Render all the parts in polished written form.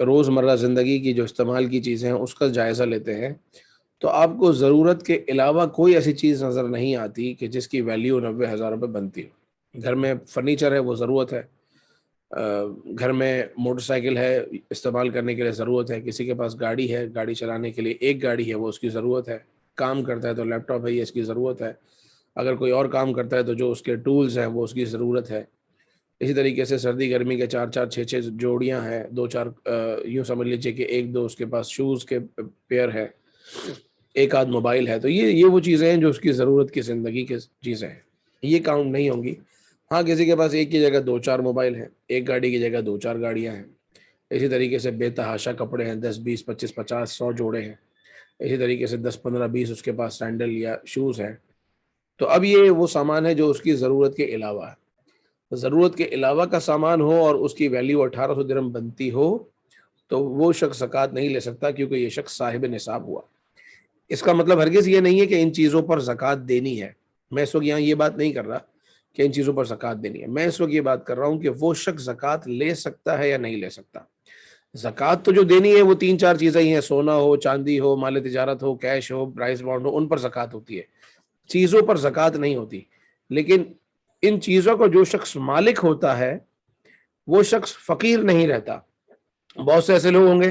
روزمرہ زندگی کی جو استعمال کی چیزیں ہیں اس کا جائزہ لیتے ہیں تو آپ کو ضرورت کے علاوہ کوئی ایسی چیز نظر نہیں آتی کہ جس کی ویلیو 90,000 روپے بنتی ہو۔ گھر میں فرنیچر ہے وہ ضرورت ہے، گھر میں موٹر سائیکل ہے استعمال کرنے کے لیے ضرورت ہے، کسی کے پاس گاڑی ہے گاڑی چلانے کے لیے ایک گاڑی ہے وہ اس کی ضرورت ہے، کام کرتا ہے تو لیپ ٹاپ ہے یہ اس کی ضرورت ہے، اگر کوئی اور کام کرتا ہے تو جو اس کے ٹولز ہیں وہ اس کی ضرورت ہے۔ اسی طریقے سے سردی گرمی کے 4-4 6-6 جوڑیاں ہیں، 2-4 یوں سمجھ لیجیے کہ 1-2 اس کے پاس شوز کے پیئر ہے، ایک آدھ موبائل ہے، تو یہ وہ چیزیں ہیں جو اس کی ضرورت کی زندگی کی چیزیں ہیں، یہ کاؤنٹ نہیں ہوں گی۔ ہاں کسی کے پاس ایک کی جگہ 2-4 موبائل ہیں، ایک گاڑی کی جگہ 2-4 گاڑیاں ہیں، اسی طریقے سے بے تحاشا کپڑے ہیں، 10-20-25-50-100 جوڑے ہیں، اسی طریقے سے 10-15-20 اس کے پاس سینڈل یا شوز ہیں۔ تو اب یہ وہ سامان ہے جو اس کی ضرورت کے علاوہ ہے۔ ضرورت کے علاوہ کا سامان ہو اور اس کی ویلیو 1800 درہم بنتی ہو تو وہ شخص زکوٰۃ نہیں لے سکتا، کیونکہ یہ شخص صاحب نصاب ہوا۔ اس کا مطلب ہرگز یہ نہیں ہے کہ ان چیزوں پر زکوٰۃ دینی ہے، میں اس وقت یہاں یہ بات نہیں کر رہا کہ ان چیزوں پر زکوٰۃ دینی ہے، میں اس وقت یہ بات کر رہا ہوں کہ وہ شخص زکوٰۃ لے سکتا ہے یا نہیں لے سکتا۔ زکوٰۃ تو جو دینی ہے وہ 3-4 چیزیں ہی ہیں، سونا ہو، چاندی ہو، مال تجارت ہو، کیش ہو، پرائز بانڈ ہو، ان پر زکوٰۃ ہوتی ہے، چیزوں پر زکوٰۃ نہیں ہوتی۔ لیکن ان چیزوں کو جو شخص مالک ہوتا ہے وہ شخص فقیر نہیں رہتا۔ بہت سے ایسے لوگ ہوں گے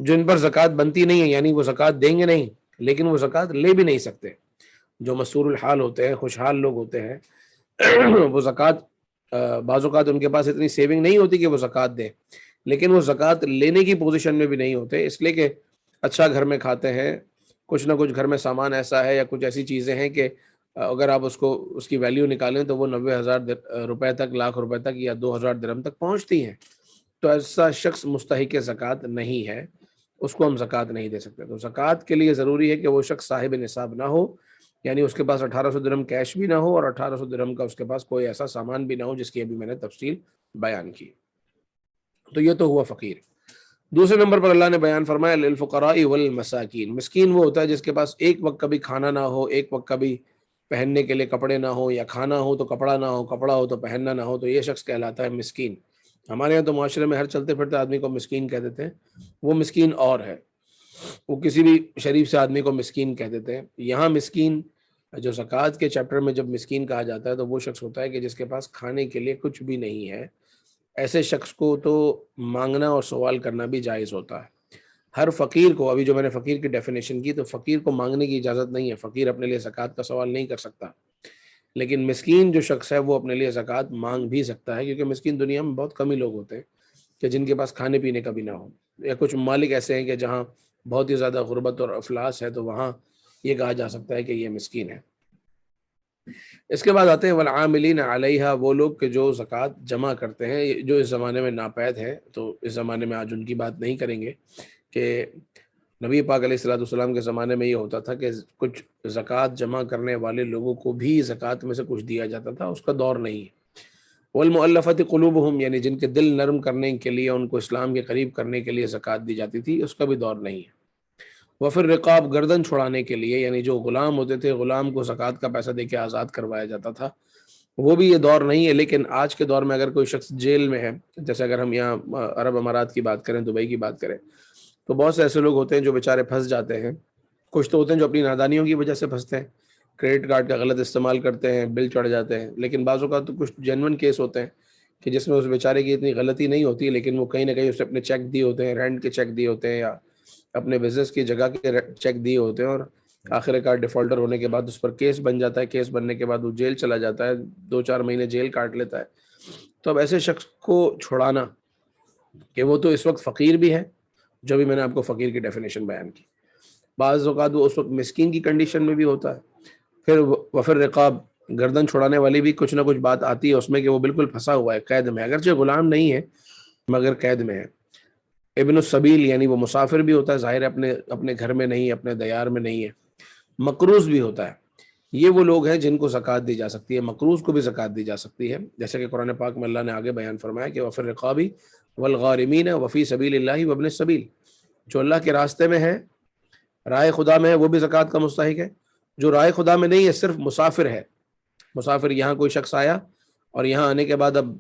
جن پر زکوٰۃ بنتی نہیں ہے، یعنی وہ زکوٰۃ دیں گے نہیں لیکن وہ زکوٰۃ لے بھی نہیں سکتے۔ جو مسرور الحال ہوتے ہیں، خوشحال لوگ ہوتے ہیں، وہ زکوٰۃ بعض اوقات ان کے پاس اتنی سیونگ نہیں ہوتی کہ وہ زکوٰۃ دیں، لیکن وہ زکوٰۃ لینے کی پوزیشن میں بھی نہیں ہوتے، اس لیے کہ اچھا گھر میں کھاتے ہیں، کچھ نہ کچھ گھر میں سامان ایسا ہے یا کچھ ایسی چیزیں ہیں کہ اگر آپ اس کی ویلیو نکالیں تو وہ 90,000 روپے تک، لاکھ روپے تک یا 2,000 درہم تک پہنچتی ہیں، تو ایسا شخص مستحق زکوٰۃ نہیں ہے، اس کو ہم زکوٰۃ نہیں دے سکتے۔ تو زکوٰۃ کے لیے ضروری ہے کہ وہ شخص صاحب نصاب نہ ہو، یعنی اس کے پاس 1800 درہم کیش بھی نہ ہو اور 1800 درہم کا اس کے پاس کوئی ایسا سامان بھی نہ ہو جس کی ابھی میں نے تفصیل بیان کی۔ تو یہ تو ہوا فقیر۔ دوسرے نمبر پر اللہ نے بیان فرمایا للفقراء والمساکین، مسکین وہ ہوتا ہے جس کے پاس ایک وقت کبھی کھانا نہ ہو، ایک وقت کبھی پہننے کے لیے کپڑے نہ ہو، یا کھانا ہو تو کپڑا نہ ہو، کپڑا ہو تو پہننا نہ ہو، تو یہ شخص کہلاتا ہے مسکین۔ ہمارے یہاں تو معاشرے میں ہر چلتے پھرتے آدمی کو مسکین کہہ دیتے ہیں، وہ مسکین اور ہے، وہ کسی بھی شریف سے آدمی کو مسکین کہہ دیتے ہیں۔ یہاں مسکین جو زکوٰۃ کے چیپٹر میں جب مسکین کہا جاتا ہے تو وہ شخص ہوتا ہے کہ جس کے پاس کھانے کے لیے کچھ بھی نہیں ہے، ایسے شخص کو تو مانگنا اور سوال کرنا بھی جائز ہوتا ہے۔ ہر فقیر کو، ابھی جو میں نے فقیر کی ڈیفینیشن کی، تو فقیر کو مانگنے کی اجازت نہیں ہے، فقیر اپنے لیے زکوٰۃ کا سوال نہیں کر سکتا، لیکن مسکین جو شخص ہے وہ اپنے لیے زکوٰۃ مانگ بھی سکتا ہے، کیونکہ مسکین دنیا میں بہت کم ہی لوگ ہوتے ہیں کہ جن کے پاس کھانے پینے کا بھی نہ ہو، یا کچھ ممالک ایسے ہیں کہ جہاں بہت ہی زیادہ غربت اور افلاس ہے، تو وہاں یہ کہا جا سکتا ہے کہ یہ مسکین ہے۔ اس کے بعد آتے ہیں والعاملین علیہا، وہ لوگ کہ جو زکوٰۃ جمع کرتے ہیں، جو اس زمانے میں ناپید ہے، تو اس زمانے میں آج ان کی بات نہیں کریں گے کہ نبی پاک علیہ الصلوۃ والسلام کے زمانے میں یہ ہوتا تھا کہ کچھ زکوٰۃ جمع کرنے والے لوگوں کو بھی زکوٰۃ میں سے کچھ دیا جاتا تھا، اس کا دور نہیں ہے۔ والمؤلفۃ قلوبہم، یعنی جن کے دل نرم کرنے کے لیے، ان کو اسلام کے قریب کرنے کے لیے زکوٰۃ دی جاتی تھی، اس کا بھی دور نہیں ہے۔ وفر رقاب، گردن چھڑانے کے لیے، یعنی جو غلام ہوتے تھے، غلام کو زکوٰۃ کا پیسہ دے کے آزاد کروایا جاتا تھا، وہ بھی یہ دور نہیں ہے۔ لیکن آج کے دور میں اگر کوئی شخص جیل میں ہے، جیسے اگر ہم یہاں عرب امارات کی بات کریں، دبئی کی بات کریں، تو بہت سے ایسے لوگ ہوتے ہیں جو بیچارے پھنس جاتے ہیں۔ کچھ تو ہوتے ہیں جو اپنی نادانیوں کی وجہ سے پھنستے ہیں، کریڈٹ کارڈ کا غلط استعمال کرتے ہیں، بل چڑھ جاتے ہیں، لیکن بعض اوقات تو کچھ جینون کیس ہوتے ہیں کہ جس میں اس بیچارے کی اتنی غلطی نہیں ہوتی، لیکن وہ کہیں نہ کہیں اسے اپنے چیک دیے ہوتے ہیں، رینٹ کے چیک دیے ہوتے ہیں، یا اپنے بزنس کی جگہ کے چیک دیے ہوتے ہیں، اور آخر کار ڈیفالٹر ہونے کے بعد اس پر کیس بن جاتا ہے، کیس بننے کے بعد وہ جیل چلا جاتا ہے، 2-4 مہینے جیل کاٹ لیتا ہے۔ تو اب ایسے شخص کو چھڑانا، کہ وہ تو اس وقت فقیر بھی ہے، جو بھی میں نے آپ کو فقیر کی ڈیفینیشن بیان کی، بعض اوقات وہ اس وقت مسکین کی کنڈیشن میں بھی ہوتا ہے۔ پھر وفر رقاب، گردن چھڑانے والی بھی کچھ نہ کچھ بات آتی ہے اس میں کہ وہ بالکل پھنسا ہوا ہے، قید میں، اگرچہ غلام نہیں ہے مگر قید میں ہے۔ ابن السبیل، یعنی وہ مسافر بھی ہوتا ہے، ظاہر ہے اپنے گھر میں نہیں، اپنے دیار میں نہیں ہے۔ مقروض بھی ہوتا ہے، یہ وہ لوگ ہیں جن کو زکوٰۃ دی جا سکتی ہے، مقروض کو بھی زکوٰۃ دی جا سکتی ہے، جیسے کہ قرآن پاک میں اللہ نے آگے بیان فرمایا کہ وفر رقابی والغارمین وفی سبیل اللہ وابن السبیل، جو اللہ کے راستے میں ہے، رائے خدا میں ہے، وہ بھی زکوٰۃ کا مستحق ہے۔ جو رائے خدا میں نہیں ہے، صرف مسافر ہے، مسافر یہاں کوئی شخص آیا اور یہاں آنے کے بعد اب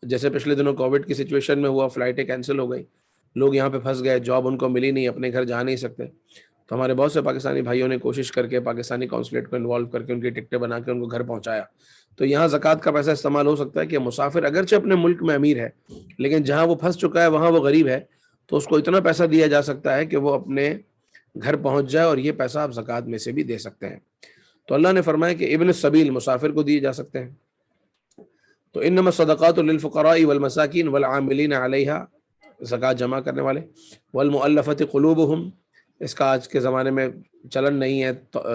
جیسے پچھلے دنوں کووڈ کی سچویشن میں ہوا، فلائٹیں کینسل ہو گئی، لوگ یہاں پہ پھنس گئے، جاب ان کو ملی نہیں، اپنے گھر جا نہیں سکتے، تو ہمارے بہت سے پاکستانی بھائیوں نے کوشش کر کے پاکستانی کونسلیٹ کو انوالو کر کے ان کی ٹکٹیں بنا کے ان کو گھر پہنچایا. تو یہاں زکوٰۃ کا پیسہ استعمال ہو سکتا ہے کہ مسافر اگرچہ اپنے ملک میں امیر ہے لیکن جہاں وہ پھنس چکا ہے وہاں وہ غریب ہے، تو اس کو اتنا پیسہ دیا جا سکتا ہے کہ وہ اپنے گھر پہنچ جائے، اور یہ پیسہ آپ زکوٰۃ میں سے بھی دے سکتے ہیں. تو اللہ نے فرمایا کہ ابن السبیل مسافر کو دیے جا سکتے ہیں. تو انما الصدقات للفقراء والمساکین والعاملین علیہا، زکوٰۃ جمع کرنے والے، والمؤلفۃ قلوبہم، اس کا آج کے زمانے میں چلن نہیں ہے،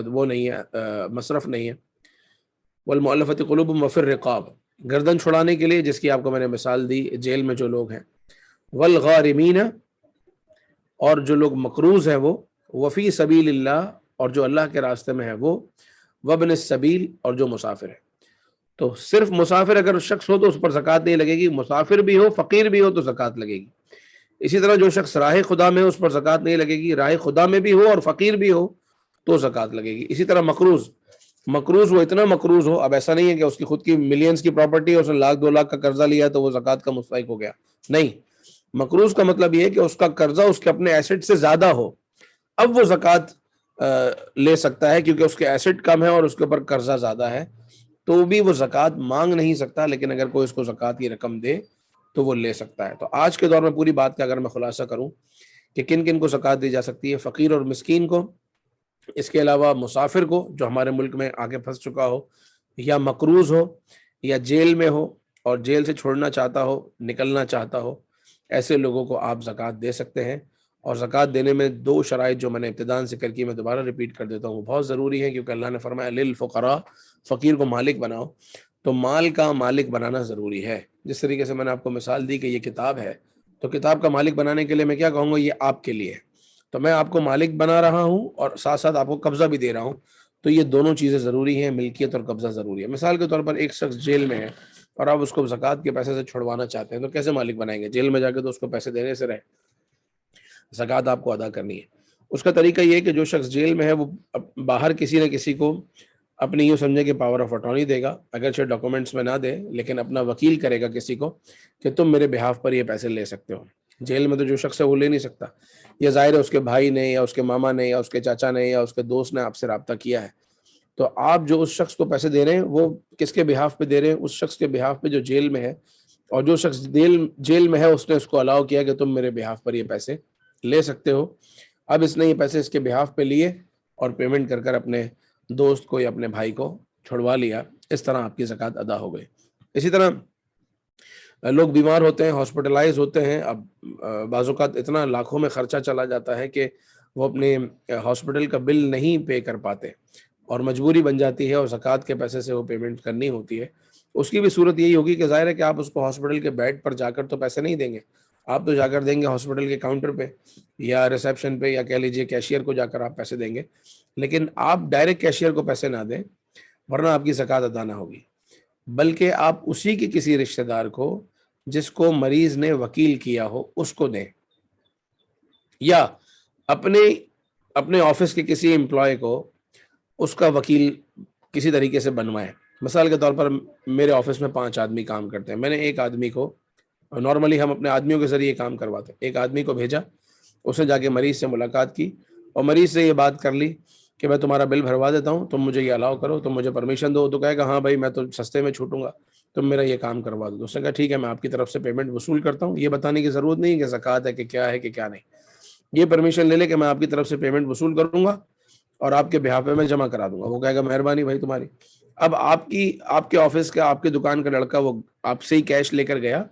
وہ نہیں ہے، مصرف نہیں ہے. والمؤلفۃ قلوبہم وفی الرقاب، گردن چھڑانے کے لیے، جس کی آپ کو میں نے مثال دی جیل میں جو لوگ ہیں. والغارمین، اور جو لوگ مقروض ہیں وہ. وفی سبیل اللہ، اور جو اللہ کے راستے میں ہے وہ. وابن السبیل، اور جو مسافر ہے. تو صرف مسافر اگر شخص ہو تو اس پر زکوٰۃ نہیں لگے گی، مسافر بھی ہو فقیر بھی ہو تو زکوٰۃ لگے گی. اسی طرح جو شخص راہ خدا میں اس پر زکوٰۃ نہیں لگے گی، راہ خدا میں بھی ہو اور فقیر بھی ہو تو زکوٰۃ لگے گی. اسی طرح مقروض وہ اتنا مقروض ہو، اب ایسا نہیں ہے کہ اس کی خود کی ملینز کی پراپرٹی ہے، اس نے 1,00,000-2,00,000 کا قرضہ لیا تو وہ زکوٰۃ کا مستحق ہو گیا. نہیں، مقروض کا مطلب یہ ہے کہ اس کا قرضہ اس کے اپنے ایسٹ سے زیادہ ہو، اب وہ زکوٰۃ لے سکتا ہے کیونکہ اس کے ایسٹ کم ہے اور اس کے اوپر قرضہ زیادہ ہے، تو بھی وہ زکوٰۃ مانگ نہیں سکتا، لیکن اگر کوئی اس کو زکوٰۃ کی رقم دے تو وہ لے سکتا ہے. تو آج کے دور میں پوری بات کا اگر میں خلاصہ کروں کہ کن کن کو زکوٰۃ دی جا سکتی ہے: فقیر اور مسکین کو، اس کے علاوہ مسافر کو جو ہمارے ملک میں آگے پھنس چکا ہو، یا مقروض ہو، یا جیل میں ہو اور جیل سے چھوڑنا چاہتا ہو، نکلنا چاہتا ہو، ایسے لوگوں کو آپ زکوٰۃ دے سکتے ہیں. اور زکوٰۃ دینے میں 2 شرائط جو میں نے ابتداءً ذکر کی، میں دوبارہ ریپیٹ کر دیتا ہوں، وہ بہت ضروری ہے کیونکہ اللہ نے فرمایا للفقراء، فقیر کو مالک بناؤ. تو مال کا مالک بنانا ضروری ہے. جس طریقے سے میں نے آپ کو مثال دی کہ یہ کتاب ہے، تو کتاب کا مالک بنانے کے لیے میں کیا کہوں گا، یہ آپ کے لیے، تو میں آپ کو مالک بنا رہا ہوں اور ساتھ ساتھ آپ کو قبضہ بھی دے رہا ہوں. تو یہ دونوں چیزیں ضروری ہیں، ملکیت اور قبضہ ضروری ہے. مثال کے طور پر ایک شخص جیل میں ہے اور آپ اس کو زکوٰۃ کے پیسے سے چھڑوانا چاہتے ہیں، تو کیسے مالک بنائیں گے؟ جیل میں جا کے تو اس کو پیسے دینے سے رہے، زکوٰۃ آپ کو ادا کرنی ہے. اس کا طریقہ یہ ہے کہ جو شخص جیل میں ہے وہ باہر کسی نہ کسی کو اپنی یوں سمجھے کہ پاور آف اٹارنی دے گا، اگرچہ ڈاکومنٹس میں نہ دے لیکن اپنا وکیل کرے گا کسی کو کہ تم میرے بہاف پر یہ پیسے لے سکتے ہو. جیل میں تو جو شخص ہے وہ لے نہیں سکتا، یہ ظاہر ہے اس کے بھائی نے یا اس کے ماما نے یا اس کے چاچا نے یا اس کے دوست نے آپ سے رابطہ کیا ہے. تو آپ جو اس شخص کو پیسے دے رہے ہیں وہ کس کے بہاف پہ دے رہے ہیں؟ اس شخص کے بہاف پہ جو جیل میں ہے، اور جو شخص جیل میں ہے اس نے اس کو الاؤ کیا کہ تم میرے بہاف پر یہ پیسے لے سکتے ہو. اب اس نے یہ پیسے اس کے بہاف پہ لیے اور پیمنٹ کر کر اپنے دوست کو یا اپنے بھائی کو چھڑوا لیا. اس طرح آپ کی زکوٰۃ ادا ہو گئی. اسی طرح لوگ بیمار ہوتے ہیں، ہاسپٹلائز ہوتے ہیں، اب بعض اوقات اتنا لاکھوں میں خرچہ چلا جاتا ہے کہ وہ اپنے ہاسپٹل کا بل نہیں پے کر پاتے اور مجبوری بن جاتی ہے اور زکوٰۃ کے پیسے سے وہ پیمنٹ کرنی ہوتی ہے. اس کی بھی صورت یہی ہوگی کہ ظاہر ہے کہ آپ اس کو ہاسپٹل کے بیڈ پر جا کر تو پیسے نہیں دیں گے، آپ تو جا کر دیں گے ہاسپٹل کے کاؤنٹر پہ یا ریسیپشن پہ یا کہہ لیجیے کیشیئر کو جا کر آپ پیسے دیں گے، لیکن آپ ڈائریکٹ کیشیئر کو پیسے نہ دیں ورنہ آپ کی زکوٰۃ ادا نہ ہوگی، بلکہ آپ اسی کے کسی رشتہ دار کو جس کو مریض نے وکیل کیا ہو اس کو دیں، یا اپنے آفس کے کسی امپلائی کو اس کا وکیل کسی طریقے سے بنوائیں. مثال کے طور پر میرے آفس میں 5 آدمی کام کرتے ہیں، میں نے ایک آدمی کو، نارملی ہم اپنے آدمیوں کے ذریعے کام کرواتے ہیں، ایک آدمی کو بھیجا، اس نے جا کے مریض سے ملاقات کی اور مریض سے یہ بات کر لی کہ میں تمہارا بل بھروا دیتا ہوں، تم مجھے یہ الاؤ کرو، تم مجھے پرمیشن دو. تو کہے گا ہاں بھائی میں تو سستے میں چھوٹوں گا، تم میرا یہ کام کروا دو. اس نے کہا ٹھیک ہے میں آپ کی طرف سے پیمنٹ وصول کرتا ہوں، یہ بتانے کی ضرورت نہیں کہ زکوٰۃ ہے کہ کیا نہیں، یہ پرمیشن لے لے کہ میں آپ کی طرف سے پیمنٹ وصول کروں گا اور آپ کے بہاف پہ میں جمع کرا دوں گا. وہ کہے گا مہربانی بھائی تمہاری. اب آپ کے آفس کا، آپ کی دکان کا لڑکا وہ آپ سے ہی کیش لے کر گیا،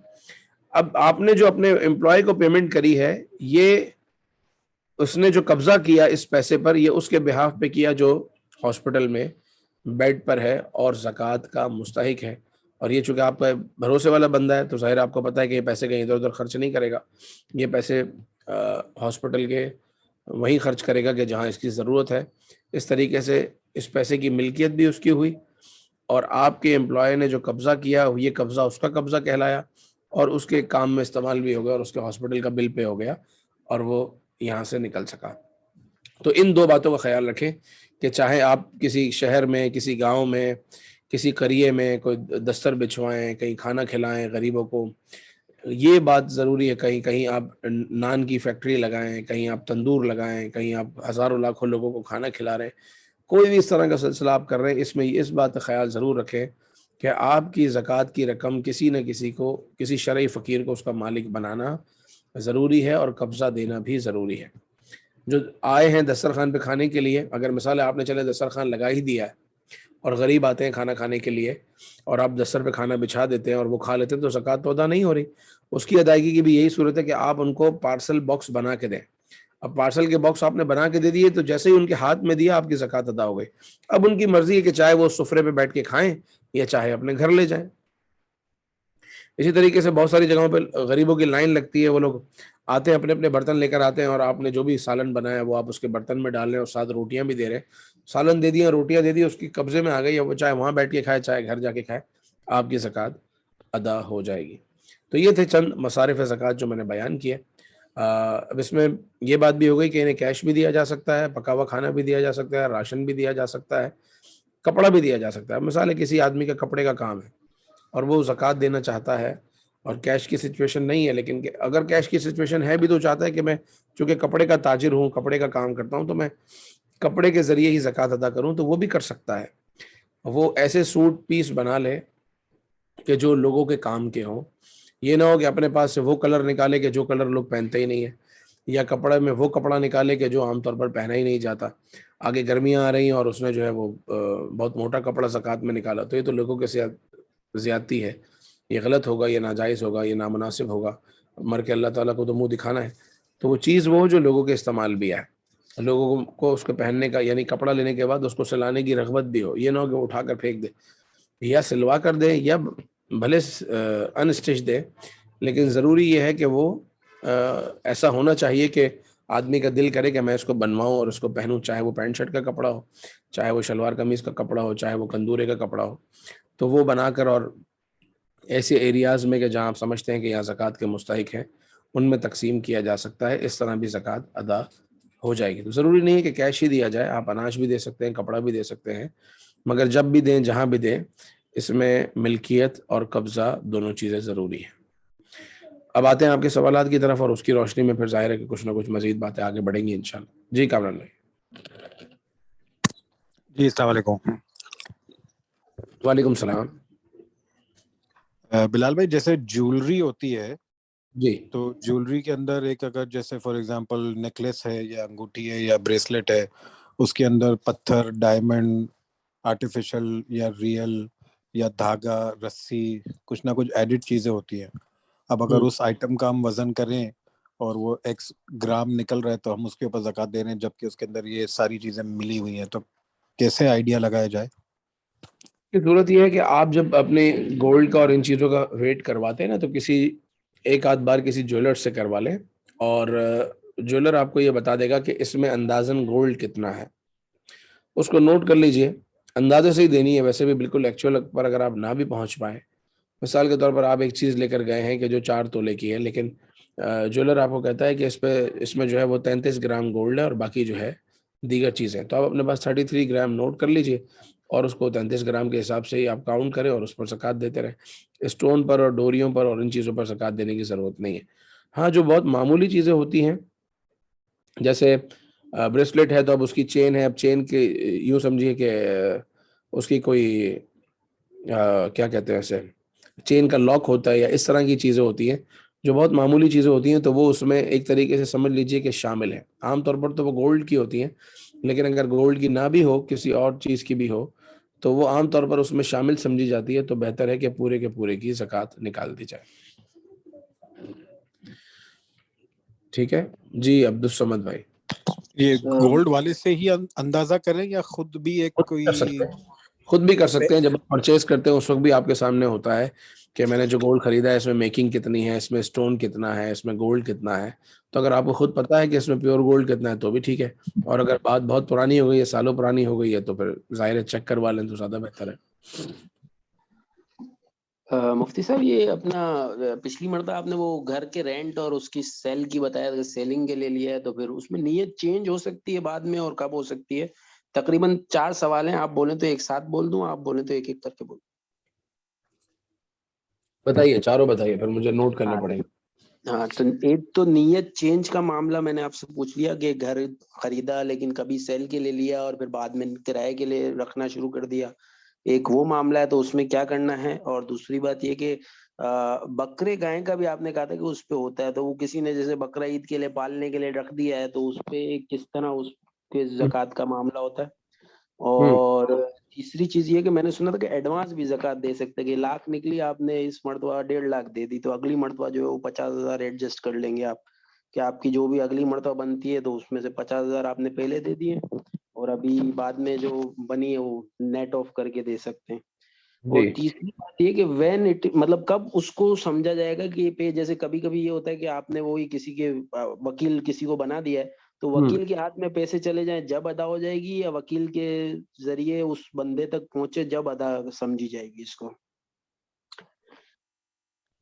اب آپ نے جو اپنے امپلائی کو پیمنٹ کری ہے، یہ اس نے جو قبضہ کیا اس پیسے پر، یہ اس کے بہاف پہ کیا جو ہاسپٹل میں بیڈ پر ہے اور زکوٰۃ کا مستحق ہے. اور یہ چونکہ آپ کا بھروسے والا بندہ ہے تو ظاہر آپ کو پتہ ہے کہ یہ پیسے کہیں ادھر ادھر خرچ نہیں کرے گا، یہ پیسے ہاسپٹل کے وہیں خرچ کرے گا کہ جہاں اس کی ضرورت ہے. اس طریقے سے اس پیسے کی ملکیت بھی اس کی ہوئی اور آپ کے امپلائی نے جو قبضہ کیا یہ قبضہ اس کا قبضہ کہلایا اور اس کے کام میں استعمال بھی ہو گیا اور اس کے ہاسپٹل کا بل پے ہو گیا اور وہ یہاں سے نکل سکا. تو ان 2 باتوں کا خیال رکھیں کہ چاہے آپ کسی شہر میں، کسی گاؤں میں، کسی قریے میں کوئی دستر بچھوائیں، کہیں کھانا کھلائیں غریبوں کو، یہ بات ضروری ہے. کہیں کہیں آپ نان کی فیکٹری لگائیں, کہیں آپ تندور لگائیں, کہیں آپ ہزاروں لاکھوں لوگوں کو کھانا کھلا رہے ہیں, کوئی بھی اس طرح کا سلسلہ آپ کر رہے ہیں, اس میں اس بات کا خیال ضرور رکھیں کہ آپ کی زکوٰۃ کی رقم کسی نہ کسی کو, کسی شرعی فقیر کو اس کا مالک بنانا ضروری ہے, اور قبضہ دینا بھی ضروری ہے. جو آئے ہیں دسترخوان پہ کھانے کے لیے, اگر مثال آپ نے چلے دسترخوان لگا ہی دیا ہے اور غریب آتے ہیں کھانا کھانے کے لیے, اور آپ دستر پہ کھانا بچھا دیتے ہیں اور وہ کھا لیتے ہیں, تو زکوٰۃ تو ادا نہیں ہو رہی. اس کی ادائیگی کی بھی یہی صورت ہے کہ آپ ان کو پارسل باکس بنا کے دیں. اب پارسل کے باکس آپ نے بنا کے دے دیے, تو جیسے ہی ان کے ہاتھ میں دیا آپ کی زکوٰۃ ادا ہو گئی. اب ان کی مرضی ہے کہ چاہے وہ سفرے پہ بیٹھ کے کھائیں یا چاہے اپنے گھر لے جائیں. اسی طریقے سے بہت ساری جگہوں پہ غریبوں کی لائن لگتی ہے, وہ لوگ آتے ہیں اپنے اپنے برتن لے کر آتے ہیں, اور آپ نے جو بھی سالن بنایا وہ آپ اس کے برتن میں ڈال رہے ہیں, اور ساتھ روٹیاں بھی دے رہے ہیں. سالن دے دیا, روٹیاں دے دی, اس کی قبضے میں آ گئی, وہ چاہے وہاں بیٹھ کے کھائے چاہے گھر جا کے کھائے, آپ کی زکوٰۃ ادا ہو جائے گی. تو یہ تھے چند مصارف زکوٰۃ جو میں نے بیان کیے. اب اس میں یہ بات بھی ہو گئی کہ انہیں کیش بھی دیا جا سکتا ہے, پکا ہوا کھانا بھی دیا جا سکتا ہے, راشن بھی دیا جا سکتا ہے, کپڑا بھی دیا جا سکتا ہے. مثال ہے کسی آدمی کا کپڑے کا کام ہے اور وہ زکوٰۃ دینا چاہتا ہے, اور کیش کی سچویشن نہیں ہے, لیکن اگر کیش کی سچویشن ہے بھی تو چاہتا ہے کہ میں چونکہ کپڑے کا تاجر ہوں, کپڑے کا کام کرتا ہوں, تو میں کپڑے کے ذریعے ہی زکوٰۃ ادا کروں, تو وہ بھی کر سکتا ہے. وہ ایسے سوٹ پیس بنا لے کہ جو لوگوں کے کام کے ہوں. یہ نہ ہو کہ اپنے پاس سے وہ کلر نکالے کہ جو کلر لوگ پہنتے ہی نہیں ہیں, یا کپڑے میں وہ کپڑا نکالے کہ جو عام طور پر پہنا ہی نہیں جاتا. آگے گرمیاں آ رہی ہیں اور اس نے جو ہے وہ بہت موٹا کپڑا زکوٰۃ میں نکالا, تو یہ تو لوگوں کے زیادتی ہے. یہ غلط ہوگا, یہ ناجائز ہوگا, یہ نامناسب ہوگا. مر کے اللہ تعالیٰ کو تو منہ دکھانا ہے. تو وہ چیز وہ جو لوگوں کے استعمال بھی آئے, لوگوں کو اس کو پہننے کا, یعنی کپڑا لینے کے بعد اس کو سلانے کی رغبت بھی ہو. یہ نہ ہو کہ اٹھا کر پھینک دے, یا سلوا کر دے, یا بھلے ان اسٹچ دے, لیکن ضروری یہ ہے کہ وہ ایسا ہونا چاہیے کہ آدمی کا دل کرے کہ میں اس کو بنواؤں اور اس کو پہنوں, چاہے وہ پینٹ شرٹ کا کپڑا ہو, چاہے وہ شلوار قمیض کا کپڑا ہو, چاہے وہ کندورے کا کپڑا ہو. تو وہ بنا کر, اور ایسے ایریاز میں کہ جہاں آپ سمجھتے ہیں کہ یہاں زکوٰۃ کے مستحق ہیں, ان میں تقسیم کیا جا سکتا ہے. اس طرح بھی زکوٰۃ ادا ہو جائے گی. تو ضروری نہیں ہے کہ کیش ہی دیا جائے, آپ اناج بھی دے سکتے ہیں, کپڑا بھی دے سکتے ہیں, مگر جب بھی دیں, جہاں بھی دیں, اس میں ملکیت اور قبضہ دونوں چیزیں ضروری ہیں. اب آتے ہیں آپ کے سوالات کی طرف, اور اس کی روشنی میں پھر ظاہر ہے کہ کچھ نہ کچھ مزید باتیں آگے بڑھیں گی انشاءاللہ. جی کامران بھائی. جی السلام علیکم. وعلیکم السلام. بلال بھائی, جیسے جیولری ہوتی ہے, جی تو جیولری کے اندر ایک اگر جیسے فار ایگزامپل نیکلیس ہے یا انگوٹھی ہے یا بریسلیٹ ہے, اس کے اندر پتھر, ڈائمنڈ, آرٹیفیشل یا ریئل, یا دھاگا, رسی, کچھ نہ کچھ ایڈٹ چیزیں ہوتی ہیں. اب اگر اس آئٹم کا ہم وزن کریں اور وہ ایکس گرام نکل رہا ہے, تو ہم اس کے اوپر زکوٰۃ دے رہے ہیں, جبکہ اس کے اندر یہ ساری چیزیں ملی ہوئی ہیں. تو کیسے آئیڈیا لگایا جائے؟ کی صورت یہ ہے کہ آپ جب اپنے گولڈ کا اور ان چیزوں کا ویٹ کرواتے ہیں نا, تو کسی ایک آدھ بار کسی جویلر سے کروا لیں, اور جویلر آپ کو یہ بتا دے گا کہ اس میں اندازاً گولڈ کتنا ہے. اس کو نوٹ کر لیجئے, اندازے سے ہی دینی ہے. ویسے بھی بالکل ایکچوئل پر اگر آپ نہ بھی پہنچ پائیں, مثال کے طور پر آپ ایک چیز لے کر گئے ہیں کہ جو 4 تولے کی ہے, لیکن جویلر آپ کو کہتا ہے کہ اس میں جو ہے وہ 33 گرام گولڈ ہے اور باقی جو ہے دیگر چیزیں, تو آپ اپنے پاس 33 گرام نوٹ کر لیجئے, اور اس کو 33 گرام کے حساب سے ہی آپ کاؤنٹ کریں اور اس پر زکوٰۃ دیتے رہیں. اسٹون پر اور ڈوریوں پر اور ان چیزوں پر زکوٰۃ دینے کی ضرورت نہیں ہے. ہاں, جو بہت معمولی چیزیں ہوتی ہیں, جیسے بریسلیٹ ہے تو اب اس کی چین ہے, اب چین کے یوں سمجھیے کہ اس کی کوئی کیا کہتے ہیں اسے, چین کا لاک ہوتا ہے, یا اس طرح کی چیزیں ہوتی ہیں جو بہت معمولی چیزیں ہوتی ہیں, تو وہ اس میں ایک طریقے سے سمجھ لیجئے کہ شامل ہے. عام طور پر تو وہ گولڈ کی ہوتی ہیں, لیکن اگر گولڈ کی نہ بھی ہو, کسی اور چیز کی بھی ہو, تو وہ عام طور پر اس میں شامل سمجھی جاتی ہے. تو بہتر ہے کہ پورے کے پورے کی زکوٰۃ نکال دی جائے. ٹھیک ہے جی. عبدالصمد بھائی, یہ گولڈ والے سے ہی اندازہ کریں یا خود بھی ایک کوئی؟ خود بھی کر سکتے ہیں. جب آپ پرچیز کرتے ہیں اس وقت بھی آپ کے سامنے ہوتا ہے کہ میں نے جو گولڈ خریدا ہے اس میں میکنگ کتنی ہے, اس میں اسٹون کتنا ہے, اس میں گولڈ کتنا ہے. تو اگر آپ کو خود پتا ہے کہ اس میں پیور گولڈ کتنا ہے تو بھی ٹھیک ہے, اور اگر بات بہت پرانی ہو گئی ہے, سالوں پرانی ہو گئی ہے, تو پھر ظاہر ہے چیک کروا لیں تو زیادہ بہتر ہے. مفتی صاحب, یہ اپنا پچھلی مرتبہ آپ نے وہ گھر کے رینٹ اور اس کی سیل کی بتایا تھا, سیلنگ کے لیے لیا ہے, تو پھر اس میں نیت چینج ہو سکتی ہے بعد میں, اور کب ہو سکتی ہے؟ تقریباً 4 سوال ہیں, آپ بولیں تو ایک ساتھ بول دوں, آپ بولیں تو ایک ایک کر کے بول. بتائیے چاروں بتائیے, پھر مجھے نوٹ کرنے ہاں پڑیں گے. ہاں, تو ایک تو نیت چینج کا معاملہ میں نے آپ سے پوچھ لیا کہ گھر خریدا لیکن کبھی سیل کے لیے لیا اور پھر بعد میں کرائے کے لیے رکھنا شروع کر دیا, ایک وہ معاملہ ہے, تو اس میں کیا کرنا ہے. اور دوسری بات یہ کہ بکرے گائے کا بھی آپ نے کہا تھا کہ اس پہ ہوتا ہے, تو وہ کسی نے جیسے بکرا عید کے لیے پالنے کے لیے رکھ دیا ہے, تو اس پہ کس طرح اس کے زکوٰۃ کا معاملہ ہوتا ہے. اور تیسری چیز یہ کہ میں نے سنا تھا کہ ایڈوانس بھی زکوٰۃ دے سکتے, کہ لاکھ نکلی آپ نے اس مرتبہ 1.5 لاکھ دے دی, تو اگلی مرتبہ جو ہے وہ 50,000 ایڈجسٹ کر لیں گے آپ, کہ آپ کی جو بھی اگلی مرتبہ بنتی ہے تو اس میں سے 50,000 آپ نے پہلے دے دیے اور ابھی بعد میں جو بنی ہے وہ نیٹ آف کر کے دے سکتے ہیں. اور جی. تیسری بات یہ کہ وین اٹ مطلب کب اس کو سمجھا جائے گا کہ یہ پے, جیسے کبھی کبھی یہ ہوتا ہے کہ آپ نے وہی کسی کے وکیل کسی کو بنا دیا ہے, تو وکیل کے ہاتھ میں پیسے چلے جائیں جب ادا ہو جائے گی, یا وکیل کے ذریعے اس بندے تک پہنچے جب ادا سمجھی جائے گی اس کو.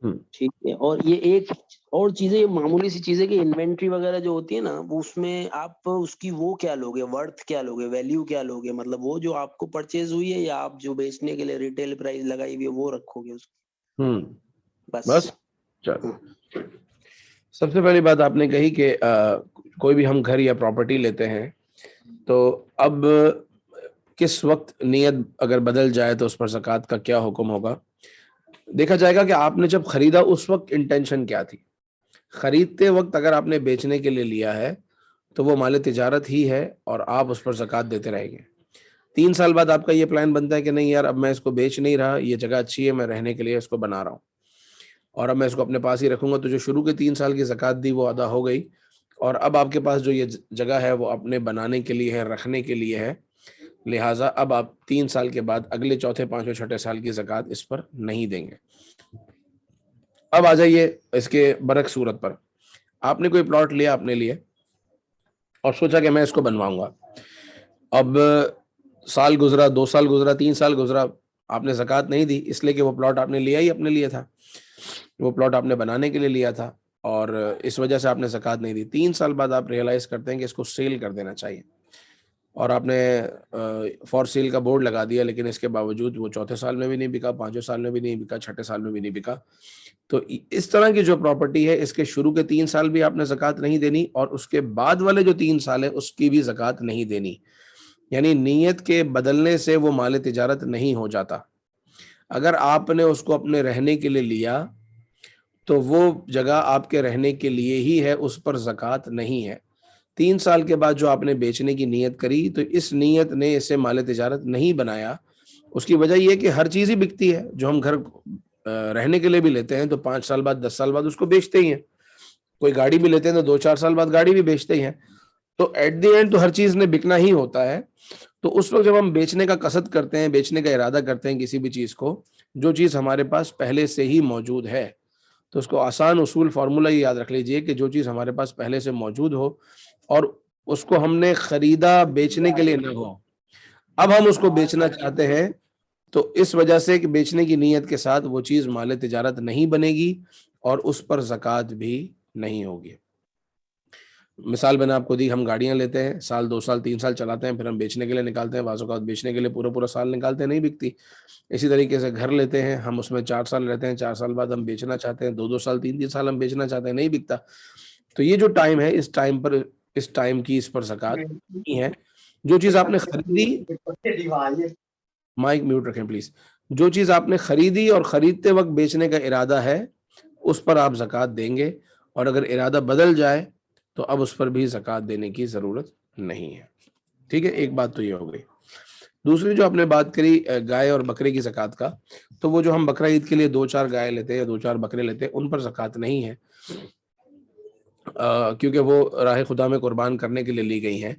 ٹھیک ہے. اور یہ ایک اور چیزیں, یہ معمولی سی چیزیں کہ انوینٹری وغیرہ جو ہوتی ہے نا, وہ اس میں آپ اس کی وہ کیا لوگے, ورتھ کیا لوگے, ویلیو کیا لوگے, مطلب وہ جو آپ کو پرچیز ہوئی ہے یا آپ جو بیچنے کے لیے ریٹیل پرائس لگائی ہوئی ہے وہ رکھو گے اس کو. بس چلو, سب سے پہلی بات آپ نے کہی کہ کوئی بھی ہم گھر یا پراپرٹی لیتے ہیں تو اب کس وقت نیت اگر بدل جائے تو اس پر زکوٰۃ کا کیا حکم ہوگا. دیکھا جائے گا کہ آپ نے جب خریدا اس وقت انٹینشن کیا تھی. خریدتے وقت اگر آپ نے بیچنے کے لیے لیا ہے تو وہ مال تجارت ہی ہے اور آپ اس پر زکوٰۃ دیتے رہیں گے. 3 سال بعد آپ کا یہ پلان بنتا ہے کہ نہیں یار اب میں اس کو بیچ نہیں رہا, یہ جگہ اچھی ہے, میں رہنے کے لیے اس کو بنا رہا ہوں اور اب میں اس کو اپنے پاس ہی رکھوں گا, تو جو شروع کے 3 سال کی زکوٰۃ دی وہ ادا ہو گئی, اور اب آپ کے پاس جو یہ جگہ ہے وہ اپنے بنانے کے لیے ہے, رکھنے کے لیے ہے, لہٰذا اب آپ 3 سال کے بعد اگلے چوتھے پانچویں چھٹے سال کی زکوٰۃ اس پر نہیں دیں گے. اب آ جائیے اس کے برعکس صورت پر, آپ نے کوئی پلاٹ لیا اپنے لیے اور سوچا کہ میں اس کو بنواؤں گا. اب سال گزرا, 2 سال گزرا, 3 سال گزرا, آپ نے زکوٰۃ نہیں دی, اس لیے کہ وہ پلاٹ آپ نے لیا ہی اپنے لیے تھا, وہ پلاٹ آپ نے بنانے کے لیے لیا تھا اور اس وجہ سے آپ نے زکوٰۃ نہیں دی. 3 سال بعد آپ ریئلائز کرتے ہیں کہ اس کو سیل کر دینا چاہیے, اور آپ نے فار سیل کا بورڈ لگا دیا, لیکن اس کے باوجود وہ چوتھے سال میں بھی نہیں بکا, پانچویں سال میں بھی نہیں بکا, چھٹے سال میں بھی نہیں بکا. تو اس طرح کی جو پراپرٹی ہے اس کے شروع کے 3 سال بھی آپ نے زکوٰۃ نہیں دینی, اور اس کے بعد والے جو 3 سال ہے اس کی بھی زکوٰۃ نہیں دینی. یعنی نیت کے بدلنے سے وہ مال تجارت نہیں ہو جاتا. اگر آپ نے اس کو اپنے رہنے کے لیے لیا تو وہ جگہ آپ کے رہنے کے لیے ہی ہے, اس پر زکوٰۃ نہیں ہے. 3 سال کے بعد جو آپ نے بیچنے کی نیت کری تو اس نیت نے اسے مال تجارت نہیں بنایا. اس کی وجہ یہ کہ ہر چیز ہی بکتی ہے, جو ہم گھر رہنے کے لیے بھی لیتے ہیں تو 5 سال بعد 10 سال بعد اس کو بیچتے ہی ہیں, کوئی گاڑی بھی لیتے ہیں تو 2-4 سال بعد گاڑی بھی بیچتے ہی ہیں. تو ایٹ دی اینڈ تو ہر چیز نے بکنا ہی ہوتا ہے. تو اس وقت جب ہم بیچنے کا قصد کرتے ہیں, بیچنے کا ارادہ کرتے ہیں کسی بھی چیز کو, جو چیز ہمارے پاس پہلے سے ہی موجود ہے, تو اس کو آسان اصول فارمولہ ہی یاد رکھ لیجئے کہ جو چیز ہمارے پاس پہلے سے موجود ہو اور اس کو ہم نے خریدا بیچنے کے لیے نہ ہو, اب ہم اس کو بیچنا چاہتے ہیں, تو اس وجہ سے کہ بیچنے کی نیت کے ساتھ وہ چیز مال تجارت نہیں بنے گی اور اس پر زکوٰۃ بھی نہیں ہوگی. مثال میں نے آپ کو دی, ہم گاڑیاں لیتے ہیں, سال 2 سال 3 سال چلاتے ہیں, پھر ہم بیچنے کے لیے نکالتے ہیں, بعض اوقات بیچنے کے لیے پورا سال نکالتے ہیں, نہیں بکتی. اسی طریقے سے گھر لیتے ہیں, ہم اس میں 4 سال رہتے ہیں, 4 سال بعد ہم بیچنا چاہتے ہیں, 2 سال 3 سال ہم بیچنا چاہتے ہیں, نہیں بکتا. تو یہ جو ٹائم ہے, اس ٹائم کی اس پر زکوٰۃ نہیں ہے. جو چیز آپ نے خریدی, مائک میوٹ رکھیں پلیز, جو چیز آپ نے خریدی اور خریدتے وقت بیچنے کا ارادہ ہے اس پر آپ زکوٰۃ دیں گے, اور اگر ارادہ بدل جائے تو اب اس پر بھی زکوٰۃ دینے کی ضرورت نہیں ہے. ٹھیک ہے, ایک بات تو یہ ہو گئی. دوسری جو آپ نے بات کری گائے اور بکرے کی زکوٰۃ کا, تو وہ جو ہم بقرہ عید کے لیے 2-4 گائے لیتے ہیں یا 2-4 بکرے لیتے ہیں, ان پر زکوٰۃ نہیں ہے, کیونکہ وہ راہ خدا میں قربان کرنے کے لیے لی گئی ہیں.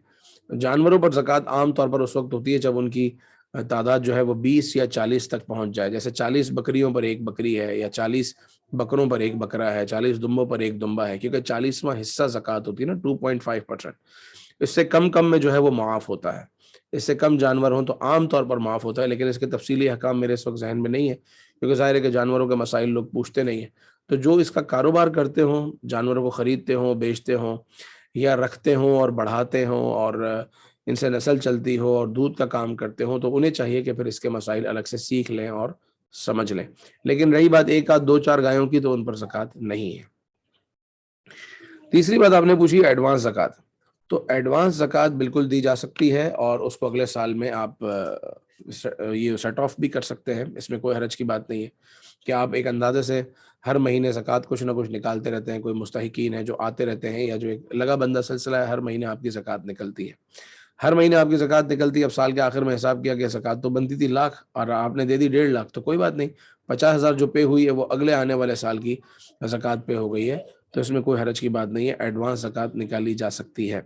جانوروں پر زکوٰۃ عام طور پر اس وقت ہوتی ہے جب ان کی تعداد جو ہے وہ 20 یا 40 تک پہنچ جائے. جیسے 40 بکریوں پر 1 بکری ہے, یا 40 بکروں پر 1 بکرا ہے, 40 دمبوں پر 1 دمبا ہے, کیونکہ 40واں حصہ زکوٰۃ ہوتی ہے نا, 2.5%. اس سے کم میں جو ہے وہ معاف ہوتا ہے. اس سے کم جانور ہوں تو عام طور پر معاف ہوتا ہے, لیکن اس کے تفصیلی احکام میرے اس وقت ذہن میں نہیں ہے, کیونکہ ظاہر ہے کہ جانوروں کے مسائل لوگ پوچھتے نہیں ہیں. تو جو اس کا کاروبار کرتے ہوں, جانوروں کو خریدتے ہوں, بیچتے ہوں, یا رکھتے ہوں اور بڑھاتے ہوں, اور ان سے نسل چلتی ہو اور دودھ کا کام کرتے ہوں, تو انہیں چاہیے کہ پھر اس کے مسائل الگ سے سیکھ لیں اور سمجھ لیں. لیکن رہی بات 1 آدھ 2 4 گایوں کی تو ان پر زکوٰۃ نہیں ہے. تیسری بات آپ نے پوچھی ایڈوانس زکوٰۃ. تو ایڈوانس زکوٰۃ بالکل دی جا سکتی ہے اور اس کو اگلے سال میں آپ یہ سیٹ آف بھی کر سکتے ہیں. اس میں کوئی حرج کی بات نہیں ہے کہ آپ ایک اندازے سے ہر مہینے زکوٰۃ کچھ نہ کچھ نکالتے رہتے ہیں. کوئی مستحقین ہیں جو آتے رہتے ہیں یا جو ایک لگا بندہ سلسلہ ہے, ہر مہینے آپ کی زکوٰۃ نکلتی ہے. ہر مہینے آپ کی زکوٰۃ نکلتی ہے. اب سال کے آخر میں حساب کیا کہ زکوٰۃ تو بنتی تھی 1 لاکھ اور آپ نے دے دی 1.5 لاکھ, تو کوئی بات نہیں, 50,000 جو پے ہوئی ہے وہ اگلے آنے والے سال کی زکوٰۃ پے ہو گئی ہے, تو اس میں کوئی حرج کی بات نہیں ہے. ایڈوانس زکوٰۃ نکالی جا سکتی ہے.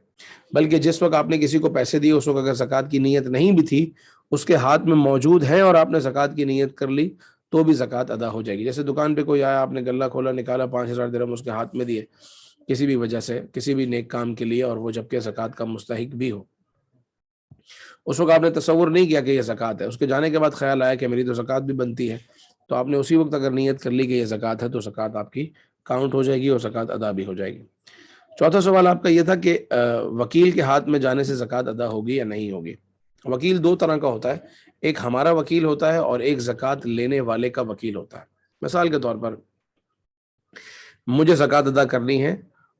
بلکہ جس وقت آپ نے کسی کو پیسے دیے اس وقت اگر زکوٰۃ کی نیت نہیں بھی تھی, اس کے ہاتھ میں موجود ہے اور آپ نے زکوٰۃ کی نیت کر لی تو بھی زکوٰۃ ادا ہو جائے گی. جیسے دکان پہ کوئی آیا, آپ نے غلہ کھولا, نکالا, 5,000 درہم اس کے ہاتھ میں دیے کسی بھی وجہ سے, کسی بھی نیک کام کے لیے, اور وہ جبکہ زکوٰۃ کا مستحق بھی ہو, اس وقت آپ نے تصور نہیں کیا کہ یہ زکوٰۃ ہے. اس کے جانے کے بعد خیال آیا کہ میری تو زکوٰۃ بھی بنتی ہے, تو آپ نے اسی وقت اگر نیت کر لی کہ یہ زکوٰۃ ہے تو زکوٰۃ آپ کی کاؤنٹ ہو جائے گی اور زکوٰۃ ادا بھی ہو جائے گی. چوتھا سوال آپ کا یہ تھا کہ وکیل کے ہاتھ میں جانے سے زکوٰۃ ادا ہوگی یا نہیں ہوگی. وکیل 2 طرح کا ہوتا ہے, ایک ہمارا وکیل ہوتا ہے اور ایک زکوٰۃ لینے والے کا وکیل ہوتا ہے. مثال کے طور پر مجھے زکوٰۃ ادا کرنی ہے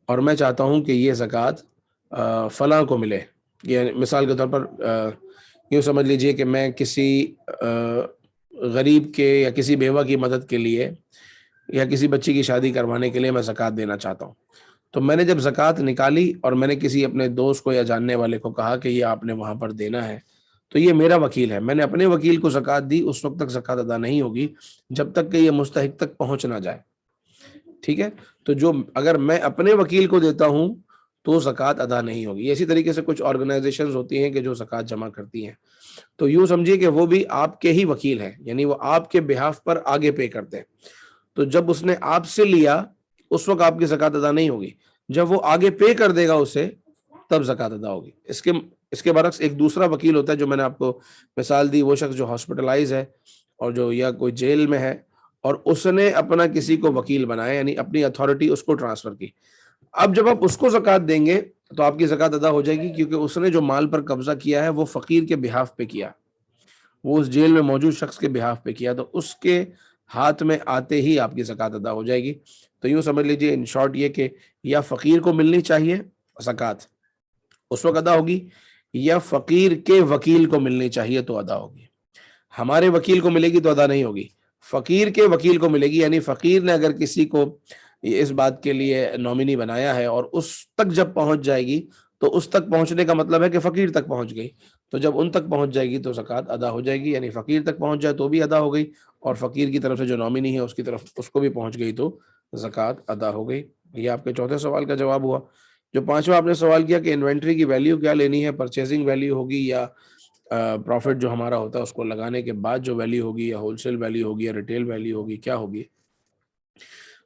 اور میں چاہتا ہوں کہ یہ زکوٰۃ فلاں کو ملے. یہ مثال کے طور پر یوں سمجھ لیجئے کہ میں کسی غریب کے یا کسی بیوہ کی مدد کے لیے یا کسی بچی کی شادی کروانے کے لیے میں زکوٰۃ دینا چاہتا ہوں. تو میں نے جب زکوٰۃ نکالی اور میں نے کسی اپنے دوست کو یا جاننے والے کو کہا کہ یہ آپ نے وہاں پر دینا ہے, تو یہ میرا وکیل ہے. میں نے اپنے وکیل کو زکوٰۃ دی, اس وقت تک زکوٰۃ ادا نہیں ہوگی جب تک کہ یہ مستحق تک پہنچ نہ جائے. ٹھیک ہے, تو جو اگر میں اپنے وکیل کو دیتا ہوں تو زکوٰۃ ادا نہیں ہوگی. اسی طریقے سے کچھ آرگنائزیشنز ہوتی ہیں کہ جو زکوٰۃ جمع کرتی ہیں, تو یوں سمجھیے کہ وہ بھی آپ کے ہی وکیل ہیں, یعنی وہ آپ کے بہاف پر آگے پے کرتے ہیں. تو جب اس نے آپ سے لیا اس وقت آپ کی زکوٰۃ ادا نہیں ہوگی, جب وہ آگے پے کر دے گا اسے تب زکوٰۃ ادا ہوگی. اس کے برعکس ایک دوسرا وکیل ہوتا ہے, جو میں نے آپ کو مثال دی, وہ شخص جو ہاسپٹلائز ہے اور جو یا کوئی جیل میں ہے اور اس نے اپنا کسی کو وکیل بنایا, یعنی اپنی اتھارٹی اس کو ٹرانسفر کی. اب جب آپ اس کو زکوٰۃ دیں گے تو آپ کی زکوٰۃ ادا ہو جائے گی, کیونکہ اس نے جو مال پر قبضہ کیا ہے وہ فقیر کے بہاف پہ کیا, وہ اس جیل میں موجود شخص کے بہاف پہ کیا, تو اس کے ہاتھ میں آتے ہی آپ کی زکوٰۃ ادا ہو جائے گی. تو یوں سمجھ لیجئے ان شارٹ یہ کہ یا فقیر کو ملنی چاہیے زکوٰۃ, اس وقت ادا ہوگی, یا فقیر کے وکیل کو ملنی چاہیے تو ادا ہوگی. ہمارے وکیل کو ملے گی تو ادا نہیں ہوگی, فقیر کے وکیل کو ملے گی. یعنی فقیر نے اگر کسی کو اس بات کے لیے نامینی بنایا ہے اور اس تک جب پہنچ جائے گی, تو اس تک پہنچنے کا مطلب ہے کہ فقیر تک پہنچ گئی, تو جب ان تک پہنچ جائے گی تو زکوٰۃ ادا ہو جائے گی. یعنی فقیر تک پہنچ جائے تو بھی ادا ہو گئی, اور فقیر کی طرف سے جو نامینی ہے اس کی طرف اس کو بھی پہنچ گئی تو زکوٰۃ ادا ہو گئی. یہ آپ کے چوتھے سوال کا جواب ہوا. جو پانچواں آپ نے سوال کیا کہ انوینٹری کی ویلیو کیا لینی ہے, پرچیزنگ ویلیو ہوگی یا پروفٹ جو ہمارا ہوتا ہے اس کو لگانے کے بعد جو ویلیو ہوگی, یا ہول سیل ویلیو ہوگی, یا ریٹیل ویلیو ہوگی, کیا ہوگی.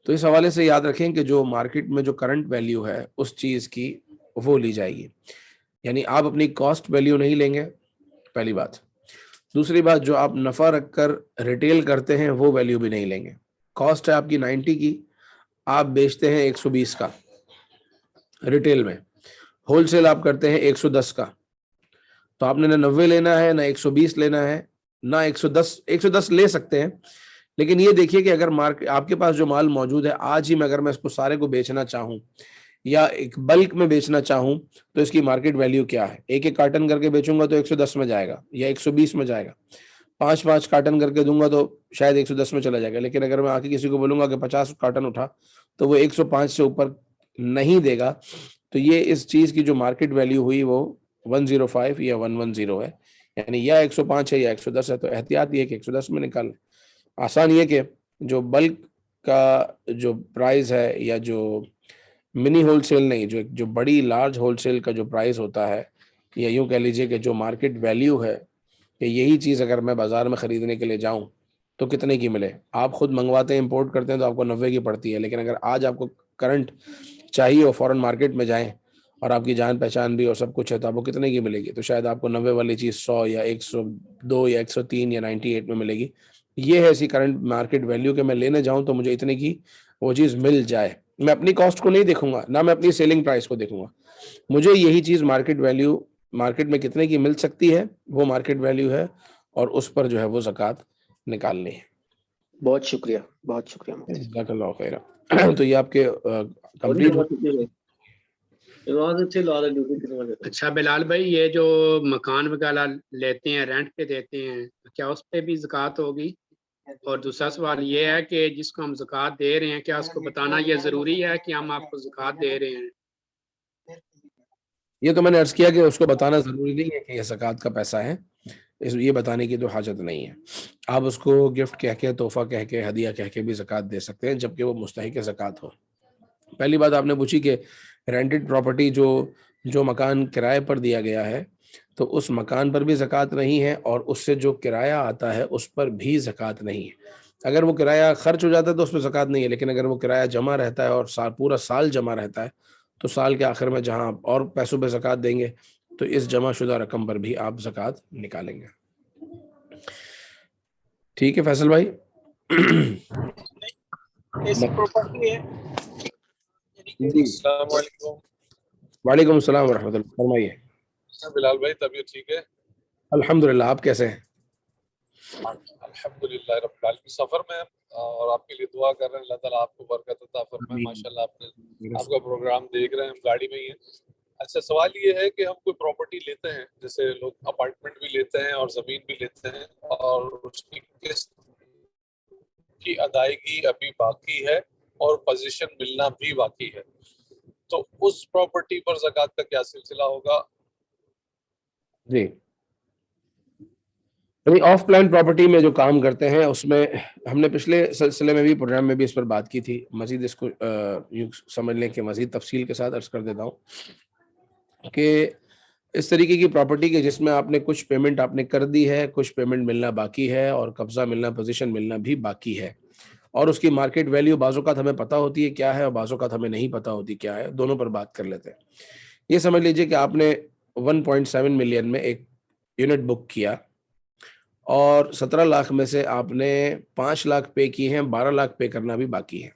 تو اس حوالے سے یاد رکھیں کہ جو مارکیٹ میں جو کرنٹ ویلیو ہے اس چیز کی وہ لی جائے گی. یعنی آپ اپنی کاسٹ ویلیو نہیں لیں گے, پہلی بات. دوسری بات, جو آپ نفع رکھ کر ریٹیل کرتے ہیں وہ ویلیو بھی نہیں لیں گے. کاسٹ ہے آپ کی 90 کی, آپ بیچتے ہیں 120 کا ریٹیل میں, ہول سیل آپ کرتے ہیں 110 کا, تو آپ نے نہ 90 لینا ہے نہ 120 لینا ہے نہ 110 لے سکتے ہیں. لیکن یہ دیکھیے کہ اگر آپ کے پاس جو مال موجود ہے آج ہی میں اگر میں اس کو سارے کو بیچنا چاہوں یا ایک بلک میں بیچنا چاہوں تو اس کی مارکیٹ ویلیو کیا ہے. ایک ایک کارٹن کر کے بیچوں گا تو 110 میں جائے گا یا 120 میں جائے گا. 5 کارٹن کر کے دوں گا تو شاید 110 میں چلا جائے گا. لیکن اگر میں آ کے کسی کو بولوں گا کہ 50 کارٹن اٹھا تو وہ 105 سے اوپر نہیں دے گا. تو یہ اس چیز کی جو مارکیٹ ویلیو ہوئی وہ 105 یا 110 ہے, یعنی یا 105 ہے یا 110 ہے. تو احتیاط یہ کہ 110 میں نکال. آسان یہ کہ جو بلک کا جو پرائز ہے یا جو منی ہول سیل نہیں, جو بڑی لارج ہول سیل کا جو پرائز ہوتا ہے, یا یوں کہہ لیجئے کہ جو مارکیٹ ویلیو ہے کہ یہی چیز اگر میں بازار میں خریدنے کے لیے جاؤں تو کتنے کی ملے. آپ خود منگواتے ہیں, امپورٹ کرتے ہیں تو آپ کو 90 کی پڑتی ہے, لیکن اگر آج آپ کو کرنٹ چاہیے اور فورن مارکیٹ میں جائیں اور آپ کی جان پہچان بھی اور سب کچھ ہے تو آپ کو کتنے کی ملے گی. تو شاید آپ کو 90 والی چیز 100 یا 102 یا 103 یا 98 میں ملے گی. یہ ہے ایسی کرنٹ مارکیٹ ویلیو کہ میں لینے جاؤں تو مجھے اتنے کی وہ چیز مل جائے. میں اپنی کاسٹ کو نہیں دیکھوں گا, نہ میں اپنی سیلنگ پرائس کو دیکھوں گا. مجھے یہی چیز مارکیٹ ویلیو, مارکیٹ میں کتنے کی مل سکتی ہے وہ مارکیٹ ویلیو ہے, اور اس پر جو ہے وہ زکوٰۃ نکالنی ہے. بہت شکریہ مفتی صاحب. جزاک اللہ خیر. تو یہ آپ کے کمپلیٹ. اچھا بلال بھائی، یہ جو مکان وغیرہ لیتے ہیں رینٹ پہ دیتے ہیں، کیا اس پہ بھی زکوٰۃ ہوگی؟ اور دوسرا سوال یہ ہے کہ جس کو ہم زکوٰۃ دے رہے ہیں، کیا اس کو بتانا یہ ضروری ہے کہ ہم آپ کو زکوٰۃ دے رہے ہیں؟ یہ تو میں نے عرض کیا کہ اس کو بتانا ضروری نہیں ہے کہ یہ زکوٰۃ کا پیسہ ہے، یہ بتانے کی تو حاجت نہیں ہے. آپ اس کو گفٹ کہہ کے، تحفہ کہہ کے، ہدیہ کہہ کے بھی زکوٰۃ دے سکتے ہیں جبکہ وہ مستحق زکوٰۃ ہو. پہلی بات آپ نے پوچھی کہ رینٹڈ پراپرٹی جو مکان کرائے پر دیا گیا ہے تو اس مکان پر بھی زکوٰۃ نہیں ہے، اور اس سے جو کرایہ آتا ہے اس پر بھی زکوٰۃ نہیں ہے. اگر وہ کرایہ خرچ ہو جاتا ہے تو اس پہ زکوٰۃ نہیں ہے، لیکن اگر وہ کرایہ جمع رہتا ہے اور پورا سال جمع رہتا ہے تو سال کے آخر میں جہاں آپ اور پیسوں پہ زکوٰۃ دیں گے تو اس جمع شدہ رقم پر بھی آپ زکوٰۃ نکالیں گے. ٹھیک ہے فیصل بھائی. جی السلام علیکم. وعلیکم السلام ورحمۃ اللہ. فرمائیے. بلال بھائی طبیعت ٹھیک ہے؟ الحمدللہ. آپ کیسے ہیں؟ الحمدللہ رب العالمین. سفر میں اور آپ کے لیے دعا کر رہے ہیں، اللہ تعالیٰ آپ کو برکت عطا فرمائے. ماشاءاللہ آپ کا پروگرام دیکھ رہے ہیں، ہم گاڑی میں ہی ہیں. اچھا سوال یہ ہے کہ ہم کوئی پراپرٹی لیتے ہیں، جیسے لوگ اپارٹمنٹ بھی لیتے ہیں اور زمین بھی لیتے ہیں، اور اس کی قسط کی ادائیگی ابھی باقی ہے اور پوزیشن ملنا بھی باقی ہے، تو اس پراپرٹی پر زکوٰۃ کا کیا سلسلہ ہوگا؟ جی آف پلان پراپرٹی میں جو کام کرتے ہیں اس میں ہم نے پچھلے سلسلے میں بھی، پروگرام میں بھی اس پر بات کی تھی. مزید اس کو سمجھ لیں کہ مزید تفصیل کے ساتھ عرض کر دیتا ہوں کہ اس طریقے کی پراپرٹی کے جس میں آپ نے کچھ پیمنٹ آپ نے کر دی ہے، کچھ پیمنٹ ملنا باقی ہے، اور قبضہ ملنا، پوزیشن ملنا بھی باقی ہے، اور اس کی مارکیٹ ویلیو بعض اوقات ہمیں پتہ ہوتی ہے کیا ہے اور بعض اوقات ہمیں نہیں پتہ ہوتی کیا ہے. دونوں پر بات کر لیتے ہیں. یہ سمجھ لیجئے کہ آپ نے 1.7 ملین میں ایک یونٹ بک کیا اور 17 لاکھ میں سے آپ نے 5 لاکھ پے کی ہیں، 12 لاکھ پے کرنا بھی باقی ہے.